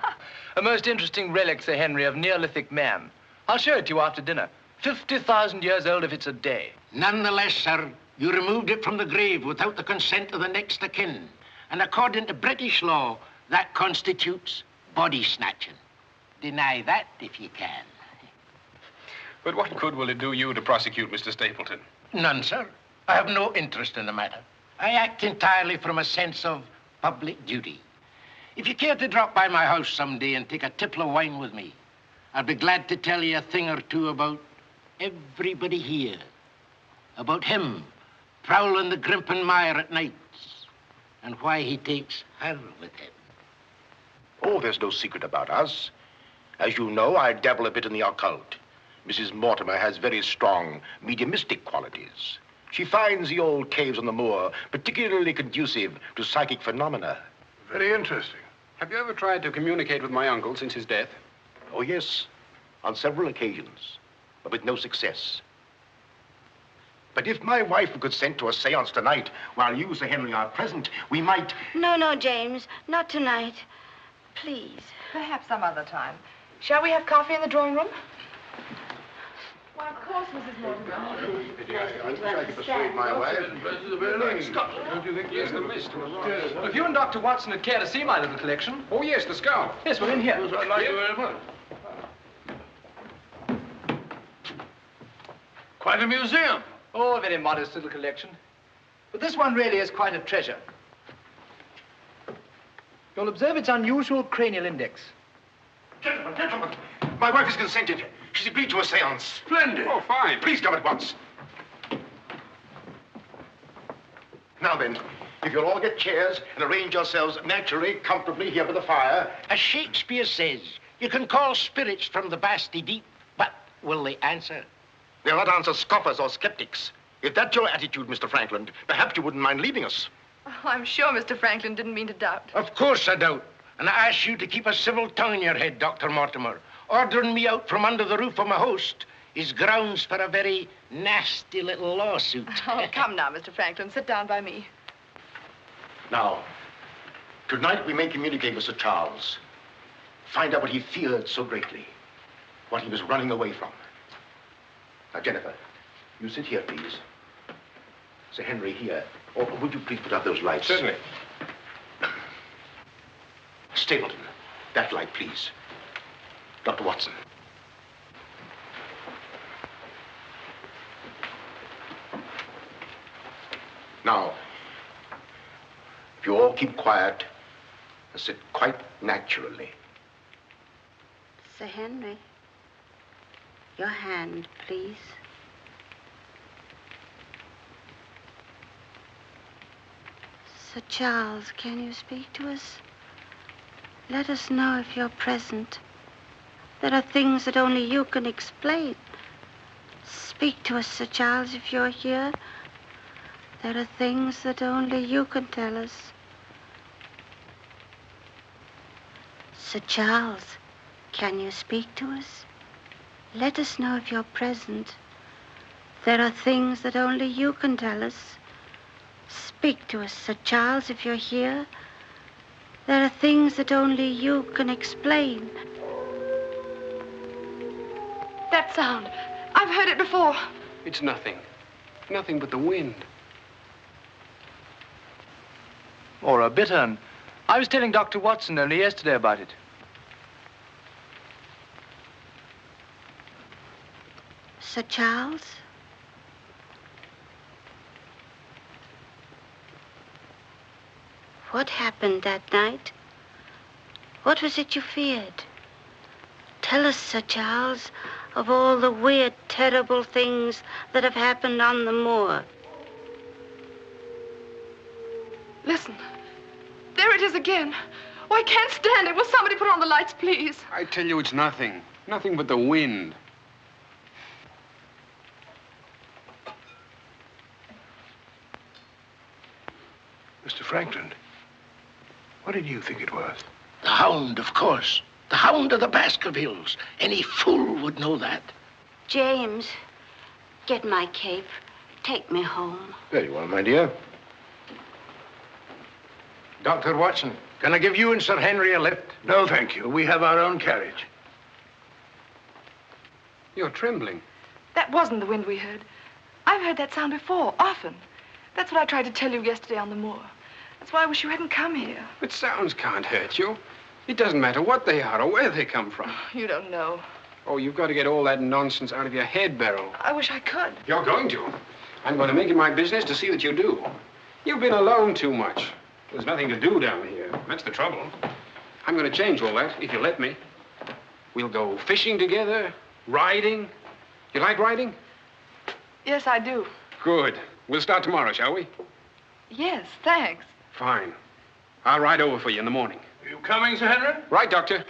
A most interesting relic, Sir Henry, of Neolithic man. I'll show it to you after dinner. 50,000 years old if it's a day. Nonetheless, sir, you removed it from the grave without the consent of the next of kin. And according to British law, that constitutes body snatching. Deny that if you can. But what good will it do you to prosecute Mr. Stapleton? None, sir. I have no interest in the matter. I act entirely from a sense of public duty. If you care to drop by my house someday and take a tipple of wine with me, I'll be glad to tell you a thing or two about everybody here. About him prowling the Grimpen Mire at nights and why he takes her with him. Oh, there's no secret about us. As you know, I dabble a bit in the occult. Mrs. Mortimer has very strong mediumistic qualities. She finds the old caves on the moor particularly conducive to psychic phenomena. Very interesting. Have you ever tried to communicate with my uncle since his death? Oh, yes, on several occasions, but with no success. But if my wife would consent to a seance tonight, while you, Sir Henry, are present, we might... No, James, not tonight. Please. Perhaps some other time. Shall we have coffee in the drawing room? Why, of course, Mrs. Mortimer. I wish I could persuade my wife. Don't you think there's the list? Well, if you and Dr. Watson would care to see my little collection... Oh, yes, the skull. Yes, we're in here. I'd like you very much. Quite a museum. Oh, a very modest little collection. But this one really is quite a treasure. You'll observe its unusual cranial index. Gentlemen, my wife has consented. She's agreed to a seance. Splendid. Oh, fine. Please come at once. Now then, if you'll all get chairs and arrange yourselves naturally, comfortably here by the fire. As Shakespeare says, you can call spirits from the vasty deep, but will they answer? They'll not answer scoffers or skeptics. If that's your attitude, Mr. Franklin, perhaps you wouldn't mind leaving us. Oh, I'm sure Mr. Franklin didn't mean to doubt. Of course I doubt. And I ask you to keep a civil tongue in your head, Dr. Mortimer. Ordering me out from under the roof of my host is grounds for a very nasty little lawsuit. Oh, come now, Mr. Franklin. Sit down by me. Now, tonight we may communicate with Sir Charles. Find out what he feared so greatly. What he was running away from. Now, Jennifer, you sit here, please. Sir Henry, here. Or would you please put out those lights? Certainly. Stapleton, that light, please. Dr. Watson. Now, if you all keep quiet and sit quite naturally. Sir Henry, your hand, please. Sir Charles, can you speak to us? Let us know if you're present. There are things that only you can explain. Speak to us, Sir Charles, if you're here. There are things that only you can tell us. Sir Charles, can you speak to us? Let us know if you're present. There are things that only you can tell us. Speak to us, Sir Charles, if you're here. There are things that only you can explain. That sound. I've heard it before. It's nothing. Nothing but the wind. Or a bittern. I was telling Dr. Watson only yesterday about it. Sir Charles? What happened that night? What was it you feared? Tell us, Sir Charles, of all the weird, terrible things that have happened on the moor. Listen. There it is again. Oh, I can't stand it. Will somebody put on the lights, please? I tell you, it's nothing. Nothing but the wind. Mr. Franklin, what did you think it was? The Hound, of course. The Hound of the Baskervilles. Any fool would know that. James, get my cape. Take me home. Very well, my dear. Dr. Watson, can I give you and Sir Henry a lift? No, thank you. We have our own carriage. You're trembling. That wasn't the wind we heard. I've heard that sound before, often. That's what I tried to tell you yesterday on the moor. That's why I wish you hadn't come here. But sounds can't hurt you. It doesn't matter what they are or where they come from. You don't know. Oh, you've got to get all that nonsense out of your head, Beryl. I wish I could. You're going to. I'm going to make it my business to see that you do. You've been alone too much. There's nothing to do down here. That's the trouble. I'm going to change all that, if you let me. We'll go fishing together, riding. You like riding? Yes, I do. Good. We'll start tomorrow, shall we? Yes, thanks. Fine. I'll ride over for you in the morning. Are you coming, Sir Henry? Right, Doctor.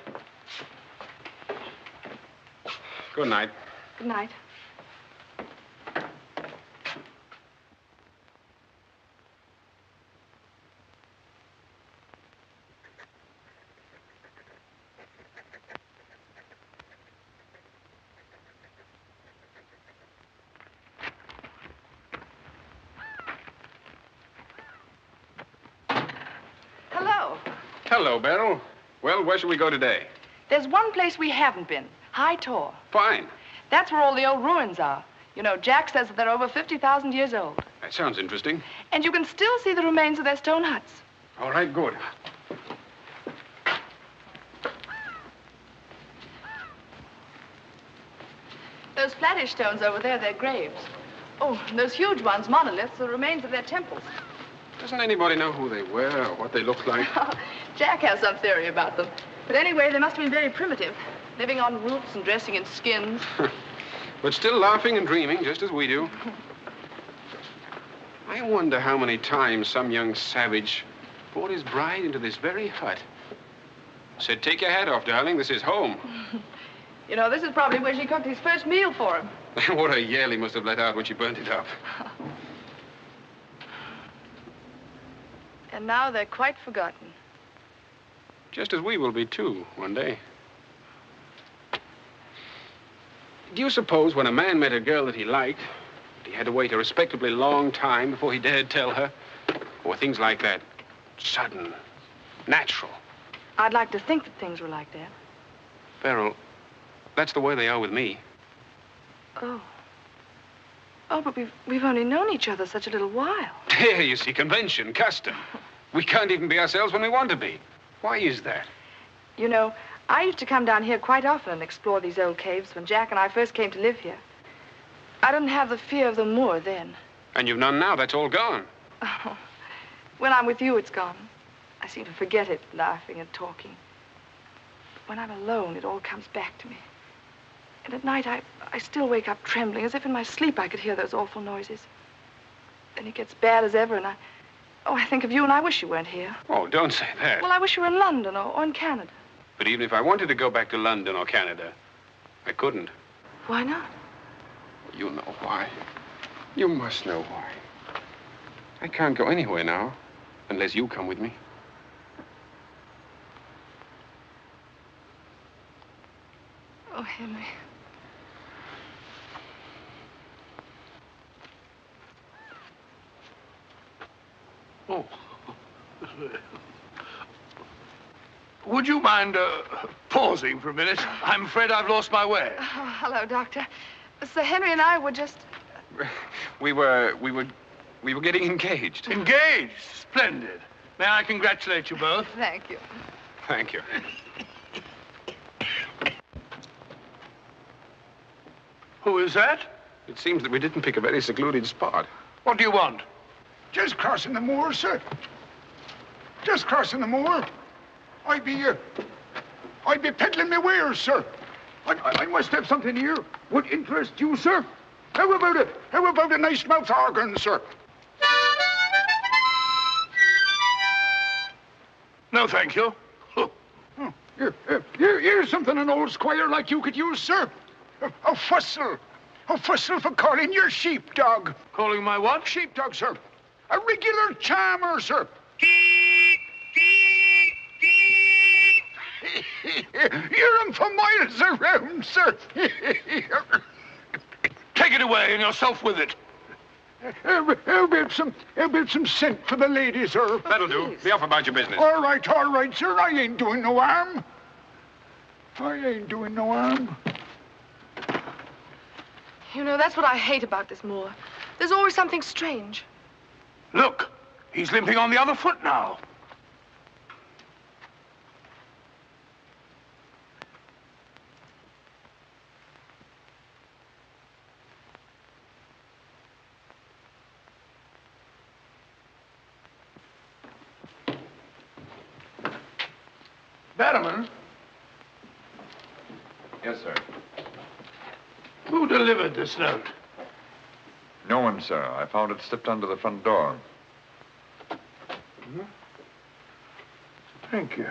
Good night. Good night. Hello, Beryl. Well, where shall we go today? There's one place we haven't been. High Tor. Fine. That's where all the old ruins are. You know, Jack says that they're over 50,000 years old. That sounds interesting. And you can still see the remains of their stone huts. All right, good. Those flattish stones over there, they're graves. Oh, and those huge ones, monoliths, are the remains of their temples. Doesn't anybody know who they were or what they looked like? Jack has some theory about them. But anyway, they must have been very primitive, living on roots and dressing in skins. But still laughing and dreaming, just as we do. I wonder how many times some young savage brought his bride into this very hut. Said, take your hat off, darling, this is home. You know, this is probably where she cooked his first meal for him. What a yell he must have let out when she burnt it up. And now they're quite forgotten. Just as we will be, too, one day. Do you suppose when a man met a girl that he liked, he had to wait a respectably long time before he dared tell her? Or things like that, sudden, natural? I'd like to think that things were like that. Beryl, that's the way they are with me. Oh. Oh, but we've only known each other such a little while. There, you see, convention, custom. We can't even be ourselves when we want to be. Why is that? You know, I used to come down here quite often and explore these old caves when Jack and I first came to live here. I didn't have the fear of the moor then. And you've none now. That's all gone. Oh, when I'm with you, it's gone. I seem to forget it, laughing and talking. But when I'm alone, it all comes back to me. And at night, I still wake up trembling, as if in my sleep I could hear those awful noises. Then it gets bad as ever, and I think of you, and I wish you weren't here. Oh, don't say that. Well, I wish you were in London or in Canada. But even if I wanted to go back to London or Canada, I couldn't. Why not? You know why. You must know why. I can't go anywhere now, unless you come with me. Oh, Henry. Oh. Would you mind pausing for a minute? I'm afraid I've lost my way. Oh, hello, Doctor. Sir Henry and I were just... We were getting engaged. Engaged? Splendid. May I congratulate you both? Thank you. Thank you. Who is that? It seems that we didn't pick a very secluded spot. What do you want? Just crossing the moor, sir. Just crossing the moor. I'd be peddling my wares, sir. I must have something here. Would interest you, sir. How about it? How about a nice mouth organ, sir? No, thank you. Here's something an old squire like you could use, sir. A fussel. A fussel for calling your sheepdog. Calling my what? Sheepdog, sir. A regular charmer, sir. Hear him for miles around, sir. Take it away and yourself with it. How about some scent for the lady, sir? That'll do. Be off about your business. All right, sir. I ain't doing no harm. I ain't doing no harm. You know, that's what I hate about this moor. There's always something strange. Look, he's limping on the other foot now. Barrowman? Yes, sir. Who delivered this note? No one, sir. I found it slipped under the front door. Thank you.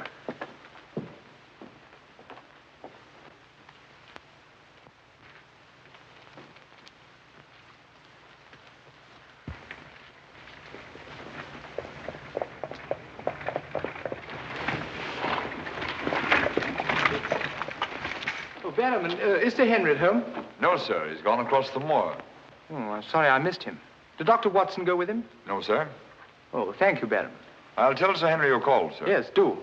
Barrowman, is Sir Henry at home? No, sir. He's gone across the moor. Oh, I'm sorry I missed him. Did Dr. Watson go with him? No, sir. Oh, thank you, Barrowman. I'll tell Sir Henry you called, sir. Yes, do.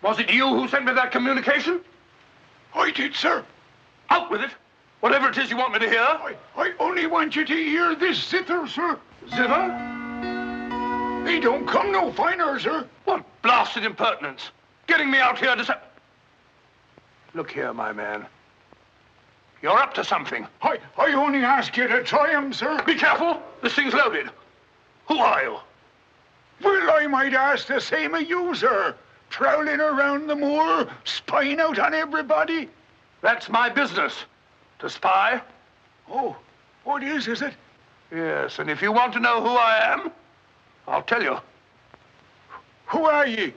Was it you who sent me that communication? I did, sir. Out with it. Whatever it is you want me to hear. I only want you to hear this zither, sir. Zither? He don't come no finer, sir. What blasted impertinence. Getting me out here to say... Look here, my man. You're up to something. I only ask you to try him, sir. Be careful. This thing's loaded. Who are you? Well, I might ask the same of you, sir. Prowling around the moor, spying out on everybody. That's my business. To spy. Oh, what is it? Yes, and if you want to know who I am, I'll tell you. Who are ye?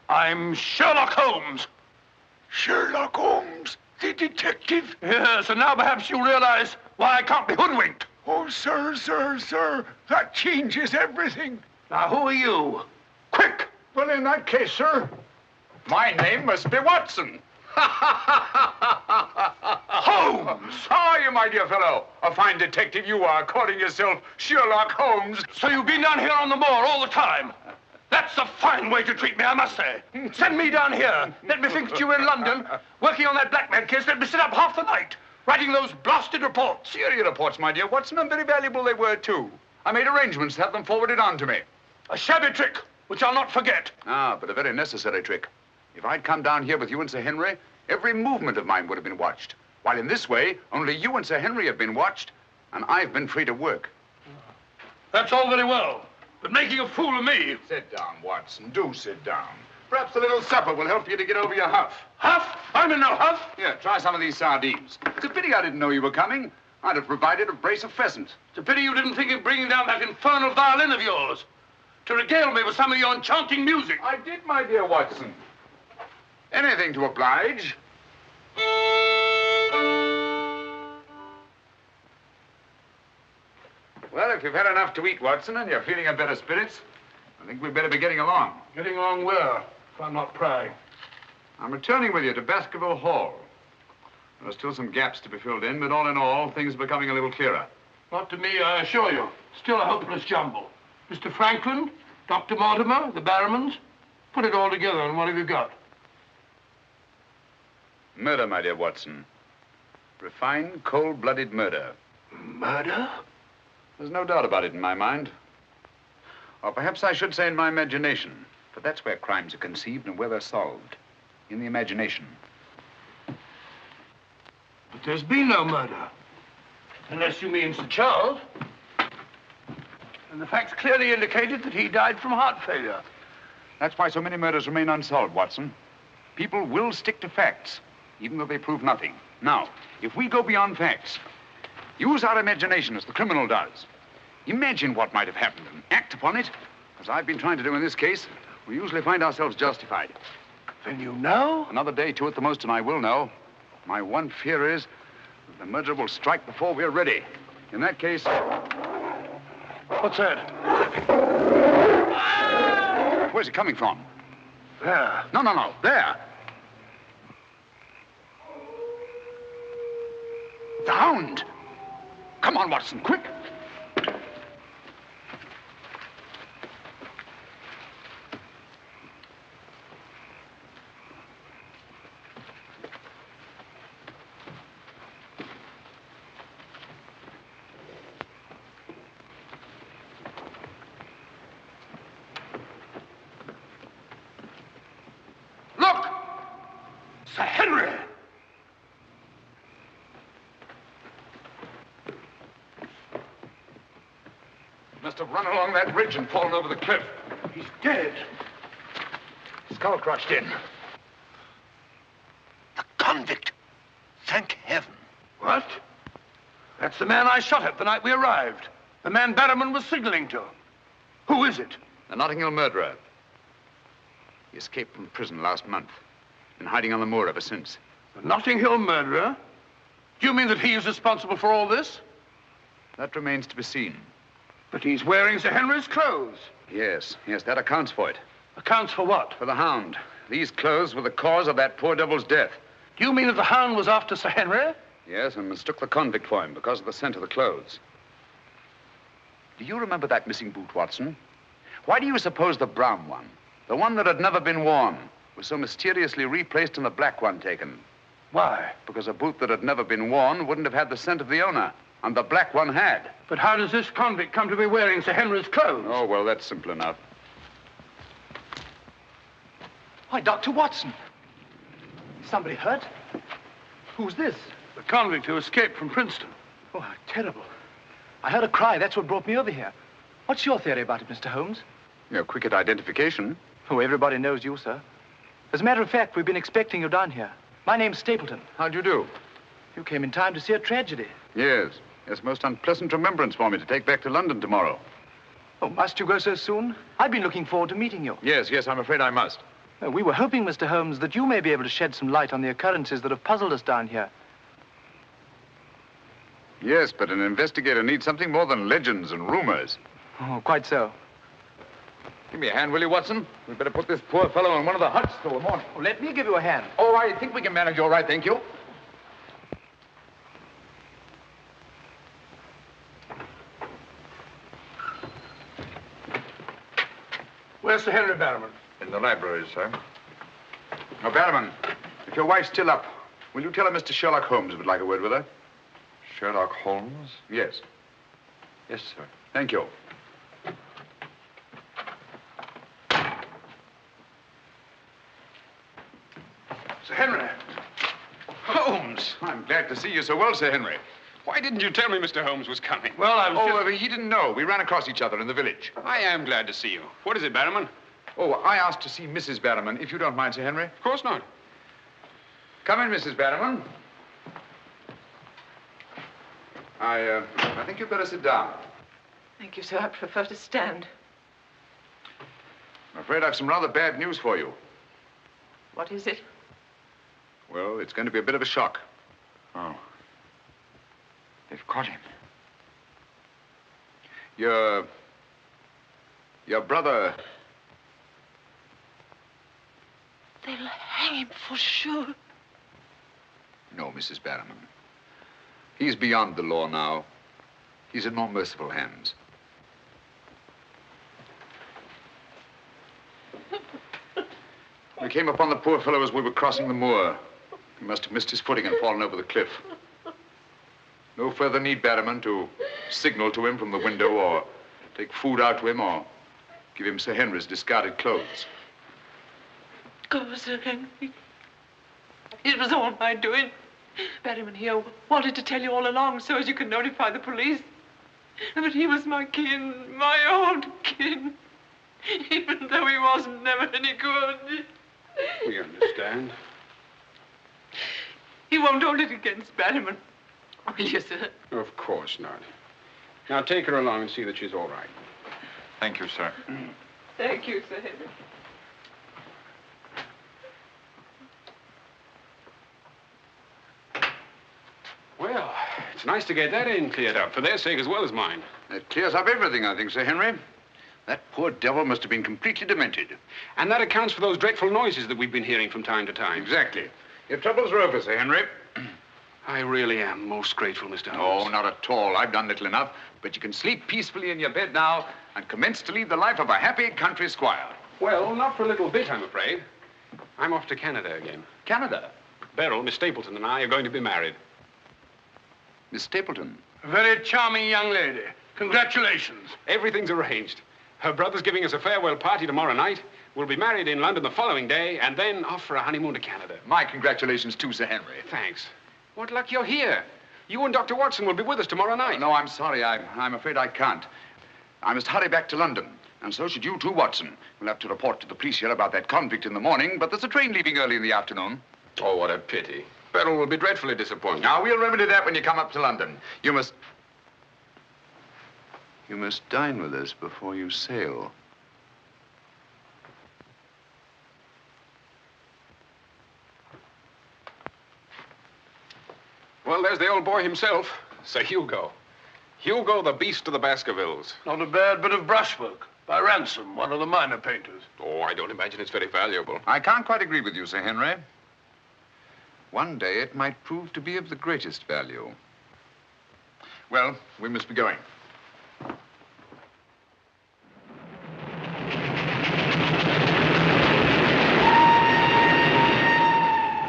I'm Sherlock Holmes. Sherlock Holmes, the detective? Yes, and now perhaps you realize why I can't be hoodwinked. Oh, sir, that changes everything. Now, who are you? Quick! Well, in that case, sir... My name must be Watson. Holmes! How are you, my dear fellow. A fine detective you are, calling yourself Sherlock Holmes. So you've been down here on the moor all the time? That's a fine way to treat me, I must say. Send me down here. Let me think that you were in London, working on that blackmail case. Let me sit up half the night, writing those blasted reports. Serious reports, my dear Watson, and very valuable they were, too. I made arrangements to have them forwarded on to me. A shabby trick, which I'll not forget. Ah, but a very necessary trick. If I'd come down here with you and Sir Henry, every movement of mine would have been watched. While in this way, only you and Sir Henry have been watched, and I've been free to work. That's all very well, but making a fool of me. Sit down, Watson. Do sit down. Perhaps a little supper will help you to get over your huff. Huff? I'm in no huff. Here, try some of these sardines. It's a pity I didn't know you were coming. I'd have provided a brace of pheasant. It's a pity you didn't think of bringing down that infernal violin of yours to regale me with some of your enchanting music. I did, my dear Watson. Anything to oblige. Well, if you've had enough to eat, Watson, and you're feeling in better spirits, I think we'd better be getting along. Getting along where, if I'm not prying? I'm returning with you to Baskerville Hall. There are still some gaps to be filled in, but all in all, things are becoming a little clearer. Not to me, I assure you. Still a hopeless jumble. Mr. Franklin, Dr. Mortimer, the Barrowmans. Put it all together, and what have you got? Murder, my dear Watson. Refined, cold-blooded murder. Murder? There's no doubt about it in my mind. Or perhaps I should say in my imagination. But that's where crimes are conceived and where they're solved. In the imagination. But there's been no murder. Unless you mean Sir Charles. And the facts clearly indicated that he died from heart failure. That's why so many murders remain unsolved, Watson. People will stick to facts, even though they prove nothing. Now, if we go beyond facts, use our imagination as the criminal does. Imagine what might have happened and act upon it, as I've been trying to do in this case. We usually find ourselves justified. Then you know? Another day, two at the most, and I will know. My one fear is that the murderer will strike before we're ready. In that case... What's that? Where's it coming from? There. No. There. The Hound. Come on, Watson, quick. Look! Sir Henry! Must have run along that ridge and fallen over the cliff. He's dead. Skull crushed in. The convict. Thank heaven. What? That's the man I shot at the night we arrived. The man Barrowman was signaling to. Who is it? The Notting Hill murderer. He escaped from prison last month. Been hiding on the moor ever since. The Notting Hill murderer? Do you mean that he is responsible for all this? That remains to be seen. But he's wearing Sir Henry's clothes. Yes, that accounts for it. Accounts for what? For the Hound. These clothes were the cause of that poor devil's death. Do you mean that the Hound was after Sir Henry? Yes, and mistook the convict for him because of the scent of the clothes. Do you remember that missing boot, Watson? Why do you suppose the brown one, the one that had never been worn, was so mysteriously replaced and the black one taken? Why? Because a boot that had never been worn wouldn't have had the scent of the owner, and the black one had. But how does this convict come to be wearing Sir Henry's clothes? Oh, well, that's simple enough. Why, Dr. Watson. Is somebody hurt? Who's this? The convict who escaped from Princeton. Oh, how terrible. I heard a cry. That's what brought me over here. What's your theory about it, Mr. Holmes? You're quick at identification. Oh, everybody knows you, sir. As a matter of fact, we've been expecting you down here. My name's Stapleton. How do you do? You came in time to see a tragedy. Yes. It's a most unpleasant remembrance for me to take back to London tomorrow. Oh, must you go so soon? I've been looking forward to meeting you. Yes, I'm afraid I must. We were hoping, Mr. Holmes, that you may be able to shed some light on the occurrences that have puzzled us down here. Yes, but an investigator needs something more than legends and rumors. Oh, quite so. Give me a hand, will you, Watson? We'd better put this poor fellow in one of the huts till the morning. Oh, let me give you a hand. Oh, I think we can manage all right, thank you. Where's Sir Henry Barrowman? In the library, sir. Now, Barrowman, if your wife's still up, will you tell her Mr. Sherlock Holmes would like a word with her? Sherlock Holmes? Yes. Yes, sir. Thank you. Sir Henry. Holmes! I'm glad to see you so well, Sir Henry. Why didn't you tell me Mr. Holmes was coming? Well, I was he didn't know. We ran across each other in the village. I am glad to see you. What is it, Barrowman? Oh, I asked to see Mrs. Barrowman, if you don't mind, Sir Henry. Of course not. Come in, Mrs. Barrowman. I think you'd better sit down. Thank you, sir. I prefer to stand. I'm afraid I've some rather bad news for you. What is it? Well, it's going to be a bit of a shock. Oh. They've caught him. Your brother... They'll hang him for sure. No, Mrs. Barrowman. He's beyond the law now. He's in more merciful hands. We came upon the poor fellow as we were crossing the moor. He must have missed his footing and fallen over the cliff. No further need, Barrowman, to signal to him from the window or take food out to him or give him Sir Henry's discarded clothes. Oh, Sir Henry. It was all my doing. Barrowman here wanted to tell you all along so as you could notify the police. But he was my kin, my old kin. Even though he wasn't never any good. We understand. He won't hold it against Barrowman, will you, sir? Of course not. Now take her along and see that she's all right. Thank you, sir. Thank you, Sir Henry. Well, it's nice to get that in cleared up, for their sake as well as mine. It clears up everything, I think, Sir Henry. That poor devil must have been completely demented. And that accounts for those dreadful noises that we've been hearing from time to time. Exactly. Your troubles are over, Sir Henry. I really am most grateful, Mr. Holmes. Oh, not at all. I've done little enough. But you can sleep peacefully in your bed now and commence to lead the life of a happy country squire. Well, not for a little bit, I'm afraid. I'm off to Canada again. Canada? Beryl, Miss Stapleton, and I are going to be married. Miss Stapleton? A very charming young lady. Congratulations. Everything's arranged. Her brother's giving us a farewell party tomorrow night. We'll be married in London the following day, and then off for a honeymoon to Canada. My congratulations, too, Sir Henry. Thanks. What luck you're here. You and Dr. Watson will be with us tomorrow night. No, I'm sorry. I'm afraid I can't. I must hurry back to London. And so should you too, Watson. We'll have to report to the police here about that convict in the morning, but there's a train leaving early in the afternoon. Oh, what a pity. Beryl will be dreadfully disappointed. Now, we'll remedy that when you come up to London. You must dine with us before you sail. Well, there's the old boy himself, Sir Hugo. Hugo, the beast of the Baskervilles. Not a bad bit of brushwork by Ransom, one of the minor painters. Oh, I don't imagine it's very valuable. I can't quite agree with you, Sir Henry. One day it might prove to be of the greatest value. Well, we must be going.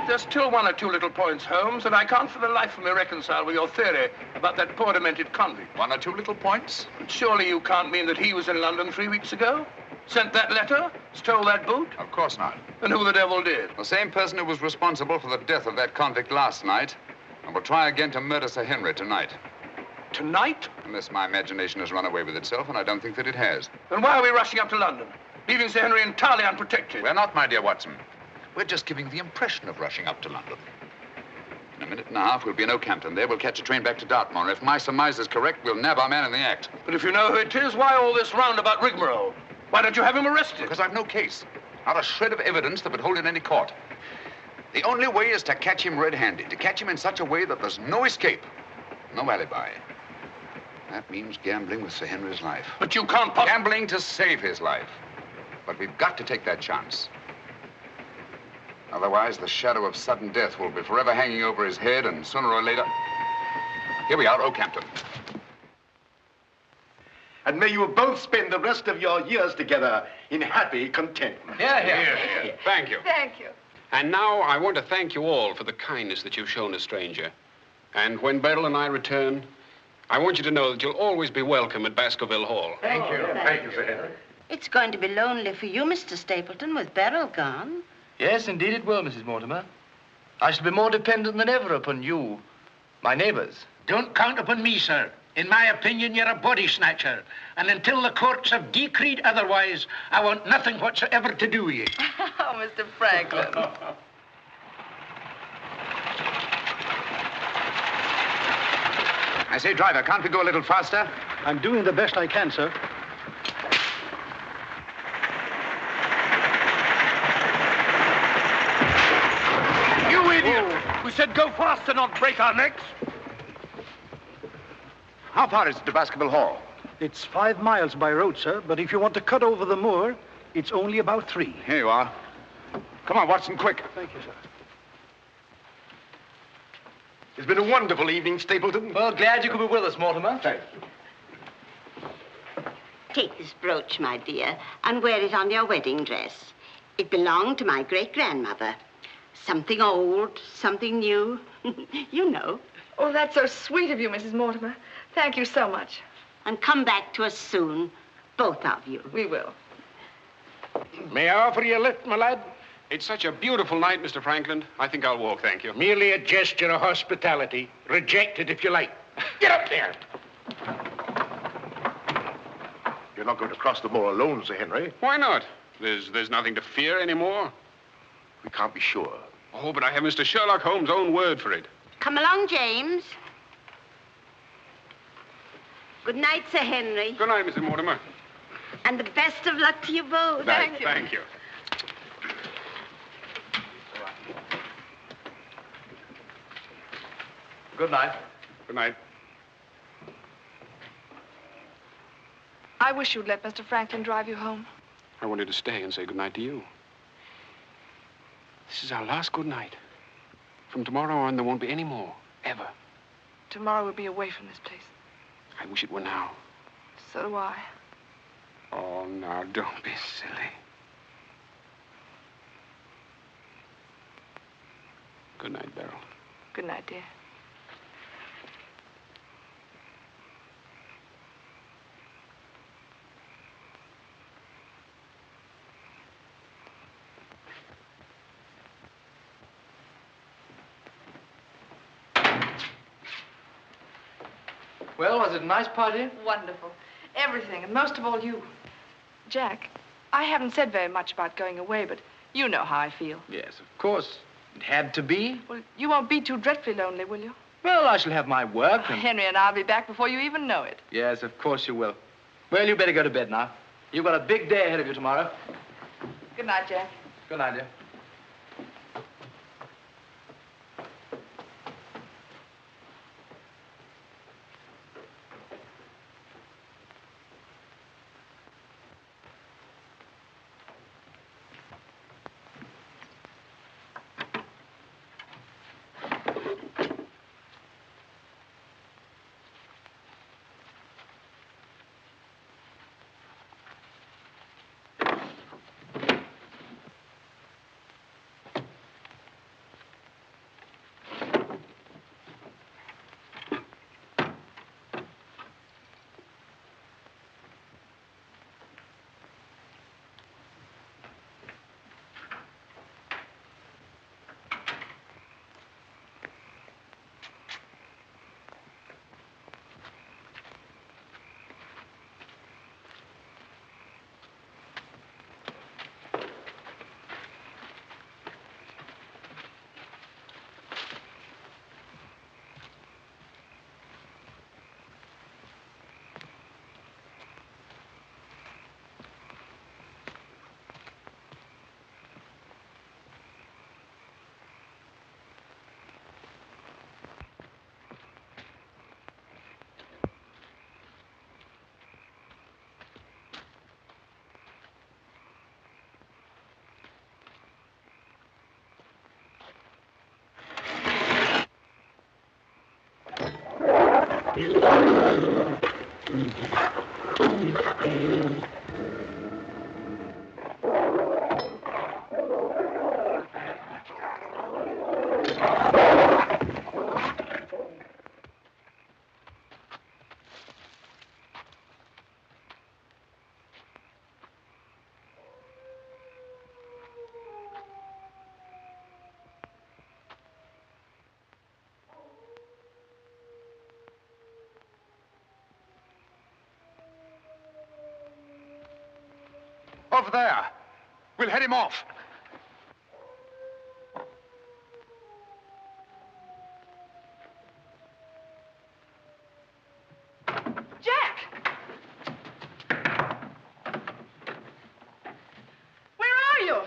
There's still one or two little points, Holmes, that I can't for the life of me reconcile with your theory about that poor demented convict. One or two little points? But surely you can't mean that he was in London 3 weeks ago? Sent that letter? Stole that boot? Of course not. And who the devil did? The same person who was responsible for the death of that convict last night and will try again to murder Sir Henry tonight. Tonight? Unless my imagination has run away with itself, and I don't think that it has. Then why are we rushing up to London, leaving Sir Henry entirely unprotected? We're not, my dear Watson. We're just giving the impression of rushing up to London. In a minute and a half, we'll be in Oakhampton. There, we'll catch a train back to Dartmoor. If my surmise is correct, we'll nab our man in the act. But if you know who it is, why all this roundabout rigmarole? Why don't you have him arrested? Because I've no case. Not a shred of evidence that would hold in any court. The only way is to catch him red-handed, to catch him in such a way that there's no escape, no alibi. That means gambling with Sir Henry's life. But you can't Gambling to save his life. But we've got to take that chance. Otherwise, the shadow of sudden death will be forever hanging over his head, and sooner or later... Here we are, Oakhampton. And may you both spend the rest of your years together in happy contentment. Here. Thank you. Thank you. And now I want to thank you all for the kindness that you've shown a stranger. And when Beryl and I return, I want you to know that you'll always be welcome at Baskerville Hall. Thank you. Thank you, Sir Henry. It's going to be lonely for you, Mr. Stapleton, with Beryl gone. Yes, indeed it will, Mrs. Mortimer. I shall be more dependent than ever upon you, my neighbors. Don't count upon me, sir. In my opinion, you're a body snatcher. And until the courts have decreed otherwise, I want nothing whatsoever to do with you. Oh, Mr. Franklin. I say, driver, can't we go a little faster? I'm doing the best I can, sir. You idiot! We said go faster, not break our necks. How far is it to Baskerville Hall? It's 5 miles by road, sir, but if you want to cut over the moor, it's only about 3. Here you are. Come on, Watson, quick. Thank you, sir. It's been a wonderful evening, Stapleton. Well, glad you could be with us, Mortimer. Thank you. Take this brooch, my dear, and wear it on your wedding dress. It belonged to my great-grandmother. Something old, something new. You know. Oh, that's so sweet of you, Mrs. Mortimer. Thank you so much. And come back to us soon, both of you. We will. May I offer you a lift, my lad? It's such a beautiful night, Mr. Franklin. I think I'll walk, thank you. Merely a gesture of hospitality. Reject it if you like. Get up there. You're not going to cross the moor alone, Sir Henry. Why not? There's nothing to fear anymore. We can't be sure. Oh, but I have Mr. Sherlock Holmes' own word for it. Come along, James. Good night, Sir Henry. Good night, Mrs. Mortimer. And the best of luck to you both. Thank you. Thank you. Good night. Good night. I wish you'd let Mr. Franklin drive you home. I wanted to stay and say good night to you. This is our last good night. From tomorrow on, there won't be any more, ever. Tomorrow we'll be away from this place. I wish it were now. So do I. Oh, now, don't be silly. Good night, Beryl. Good night, dear. Well, was it a nice party? Wonderful. Everything, and most of all you. Jack, I haven't said very much about going away, but you know how I feel. Yes, of course. It had to be. Well, you won't be too dreadfully lonely, will you? Well, I shall have my work and... Henry and I'll be back before you even know it. Yes, of course you will. Well, you better go to bed now. You've got a big day ahead of you tomorrow. Good night, Jack. Good night, dear. Over there. We'll head him off. Jack! Where are you?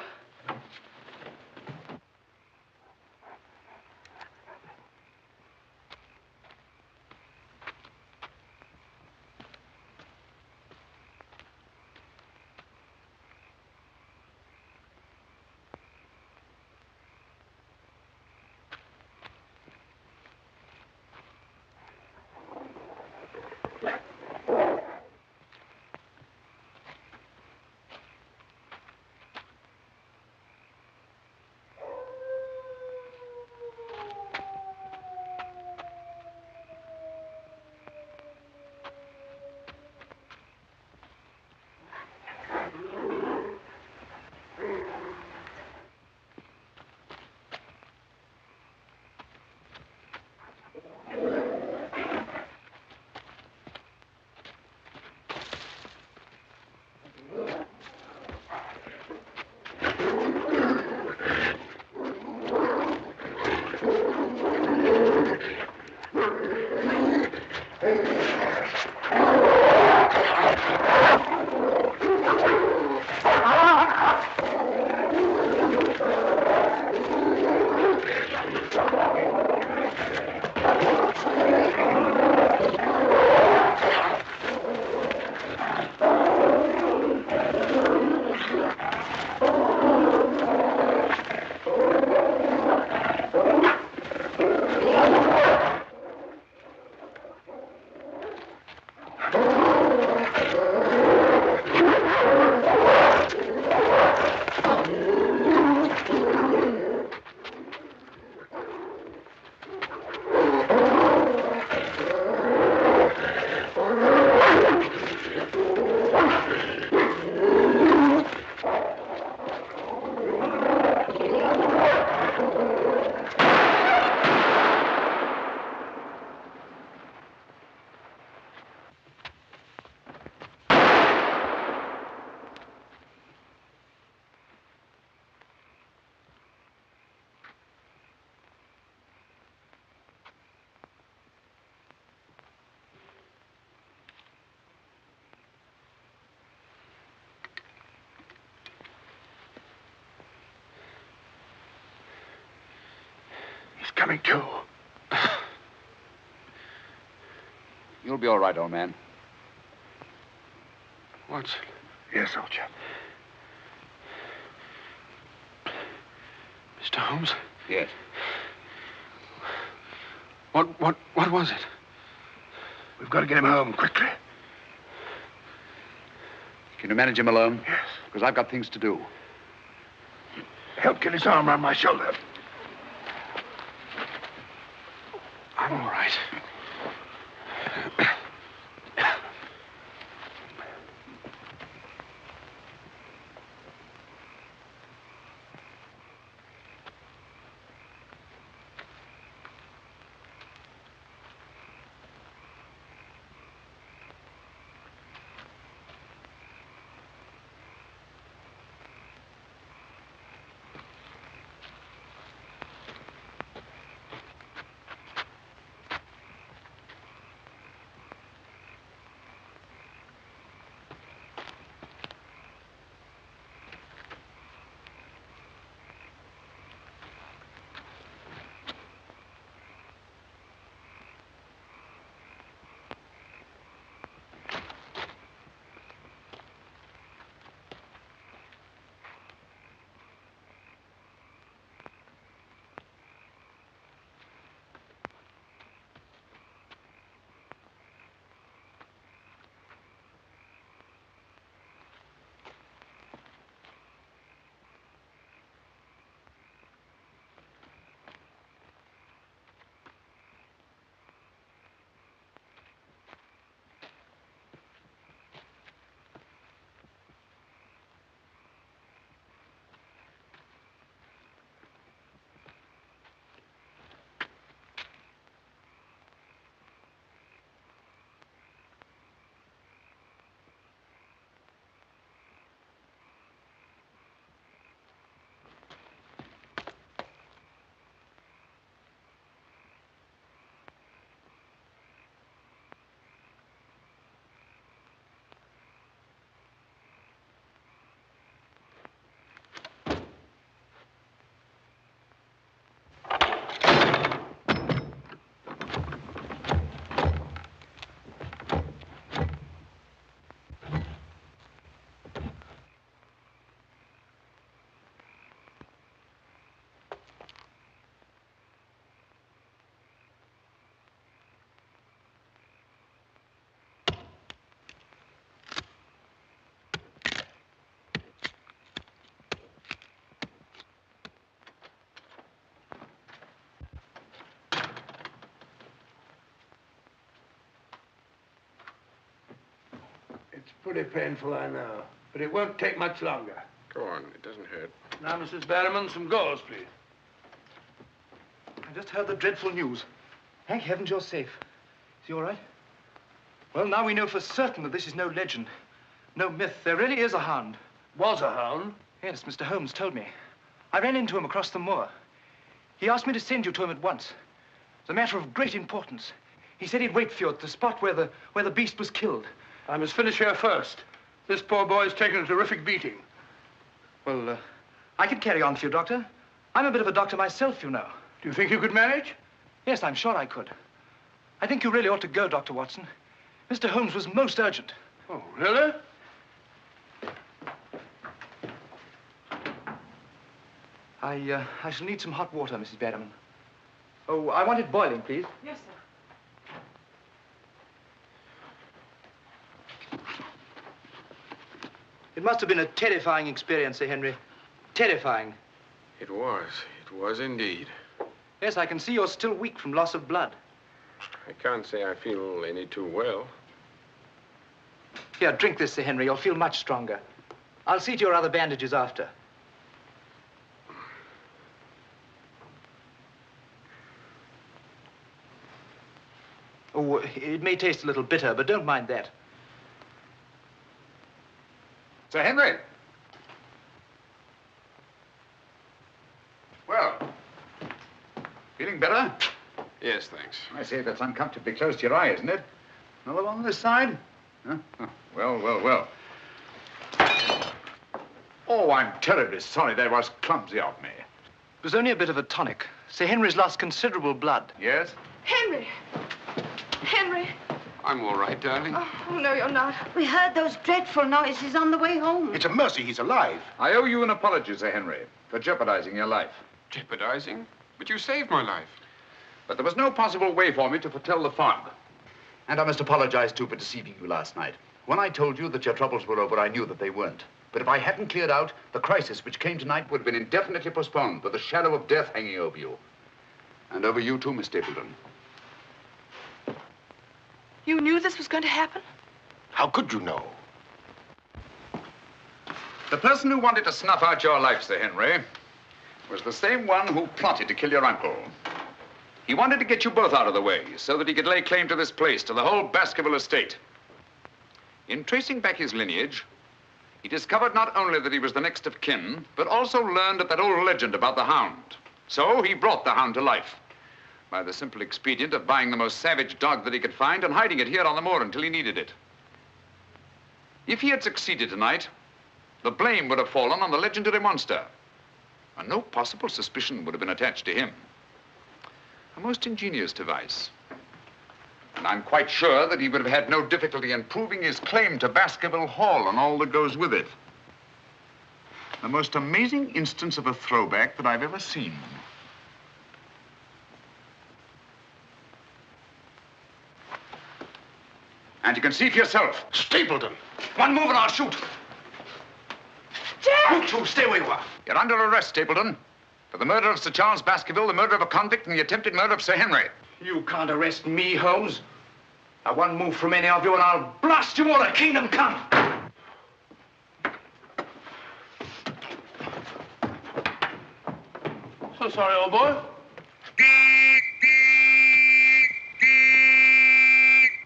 Coming to. You'll be all right, old man. Watson. Yes, old chap. Mr. Holmes? Yes. What was it? We've got to get him home quickly. Can you manage him alone? Yes. Because I've got things to do. Help get his arm around my shoulder. I'm all right. Pretty painful, I know. But it won't take much longer. Go on, it doesn't hurt. Now, Mrs. Barrowman, some gauze, please. I just heard the dreadful news. Thank heavens you're safe. Is he all right? Well, now we know for certain that this is no legend, no myth. There really is a hound. Was a hound? Yes, Mr. Holmes told me. I ran into him across the moor. He asked me to send you to him at once. It's a matter of great importance. He said he'd wait for you at the spot where the beast was killed. I must finish here first. This poor boy's taken a terrific beating. Well, I can carry on for you, Doctor. I'm a bit of a doctor myself, you know. Do you think you could manage? Yes, I'm sure I could. I think you really ought to go, Dr. Watson. Mr. Holmes was most urgent. Oh, really? I shall need some hot water, Mrs. Barrowman. Oh, I want it boiling, please. Yes, sir. It must have been a terrifying experience, Sir Henry. Terrifying. It was. It was indeed. Yes, I can see you're still weak from loss of blood. I can't say I feel any too well. Here, drink this, Sir Henry. You'll feel much stronger. I'll see to your other bandages after. Oh, it may taste a little bitter, but don't mind that. Sir Henry! Well, feeling better? Yes, thanks. I say that's uncomfortably close to your eye, isn't it? Another one on this side? Huh? Oh, well, well, well. Oh, I'm terribly sorry. That was clumsy of me. It was only a bit of a tonic. Sir Henry's lost considerable blood. Yes? Henry! Henry! I'm all right, darling. Oh, no, you're not. We heard those dreadful noises on the way home. It's a mercy he's alive. I owe you an apology, Sir Henry, for jeopardizing your life. Jeopardizing? But you saved my life. But there was no possible way for me to foretell the fog. And I must apologize, too, for deceiving you last night. When I told you that your troubles were over, I knew that they weren't. But if I hadn't cleared out, the crisis which came tonight would have been indefinitely postponed, with the shadow of death hanging over you. And over you, too, Miss Stapleton. You knew this was going to happen? How could you know? The person who wanted to snuff out your life, Sir Henry, was the same one who plotted to kill your uncle. He wanted to get you both out of the way so that he could lay claim to this place, to the whole Baskerville estate. In tracing back his lineage, he discovered not only that he was the next of kin, but also learned of that old legend about the Hound. So he brought the Hound to life by the simple expedient of buying the most savage dog that he could find and hiding it here on the moor until he needed it. If he had succeeded tonight, the blame would have fallen on the legendary monster, and no possible suspicion would have been attached to him. A most ingenious device. And I'm quite sure that he would have had no difficulty in proving his claim to Baskerville Hall and all that goes with it. The most amazing instance of a throwback that I've ever seen. And you can see for yourself. Stapleton! One move and I'll shoot. Jack! You two, stay where you are. You're under arrest, Stapleton. For the murder of Sir Charles Baskerville, the murder of a convict, and the attempted murder of Sir Henry. You can't arrest me, Holmes. Now, one move from any of you and I'll blast you all to kingdom come. So sorry, old boy.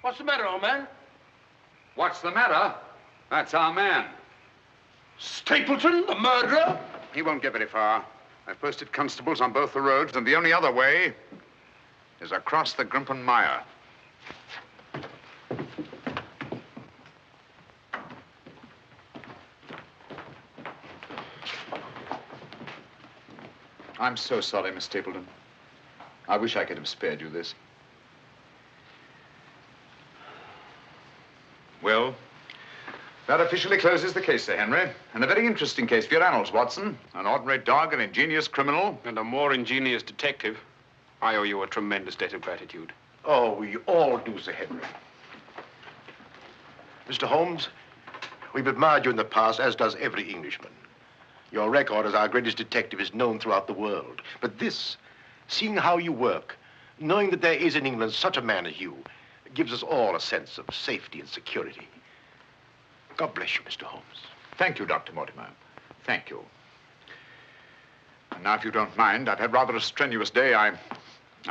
What's the matter, old man? What's the matter? That's our man. Stapleton, the murderer? He won't get very far. I've posted constables on both the roads, and the only other way is across the Grimpen Mire. I'm so sorry, Miss Stapleton. I wish I could have spared you this. Well, that officially closes the case, Sir Henry. And a very interesting case for your annals, Watson. An ordinary dog, an ingenious criminal. And a more ingenious detective. I owe you a tremendous debt of gratitude. Oh, we all do, Sir Henry. Mr. Holmes, we've admired you in the past, as does every Englishman. Your record as our greatest detective is known throughout the world. But this, seeing how you work, knowing that there is in England such a man as you, gives us all a sense of safety and security. God bless you, Mr. Holmes. Thank you, Dr. Mortimer. Thank you. And now, if you don't mind, I've had rather a strenuous day. I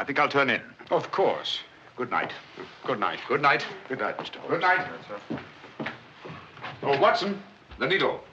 think I'll turn in. Of course. Good night. Good night. Good night. Good night, Mr. Holmes. Good night. Oh, Watson, the needle.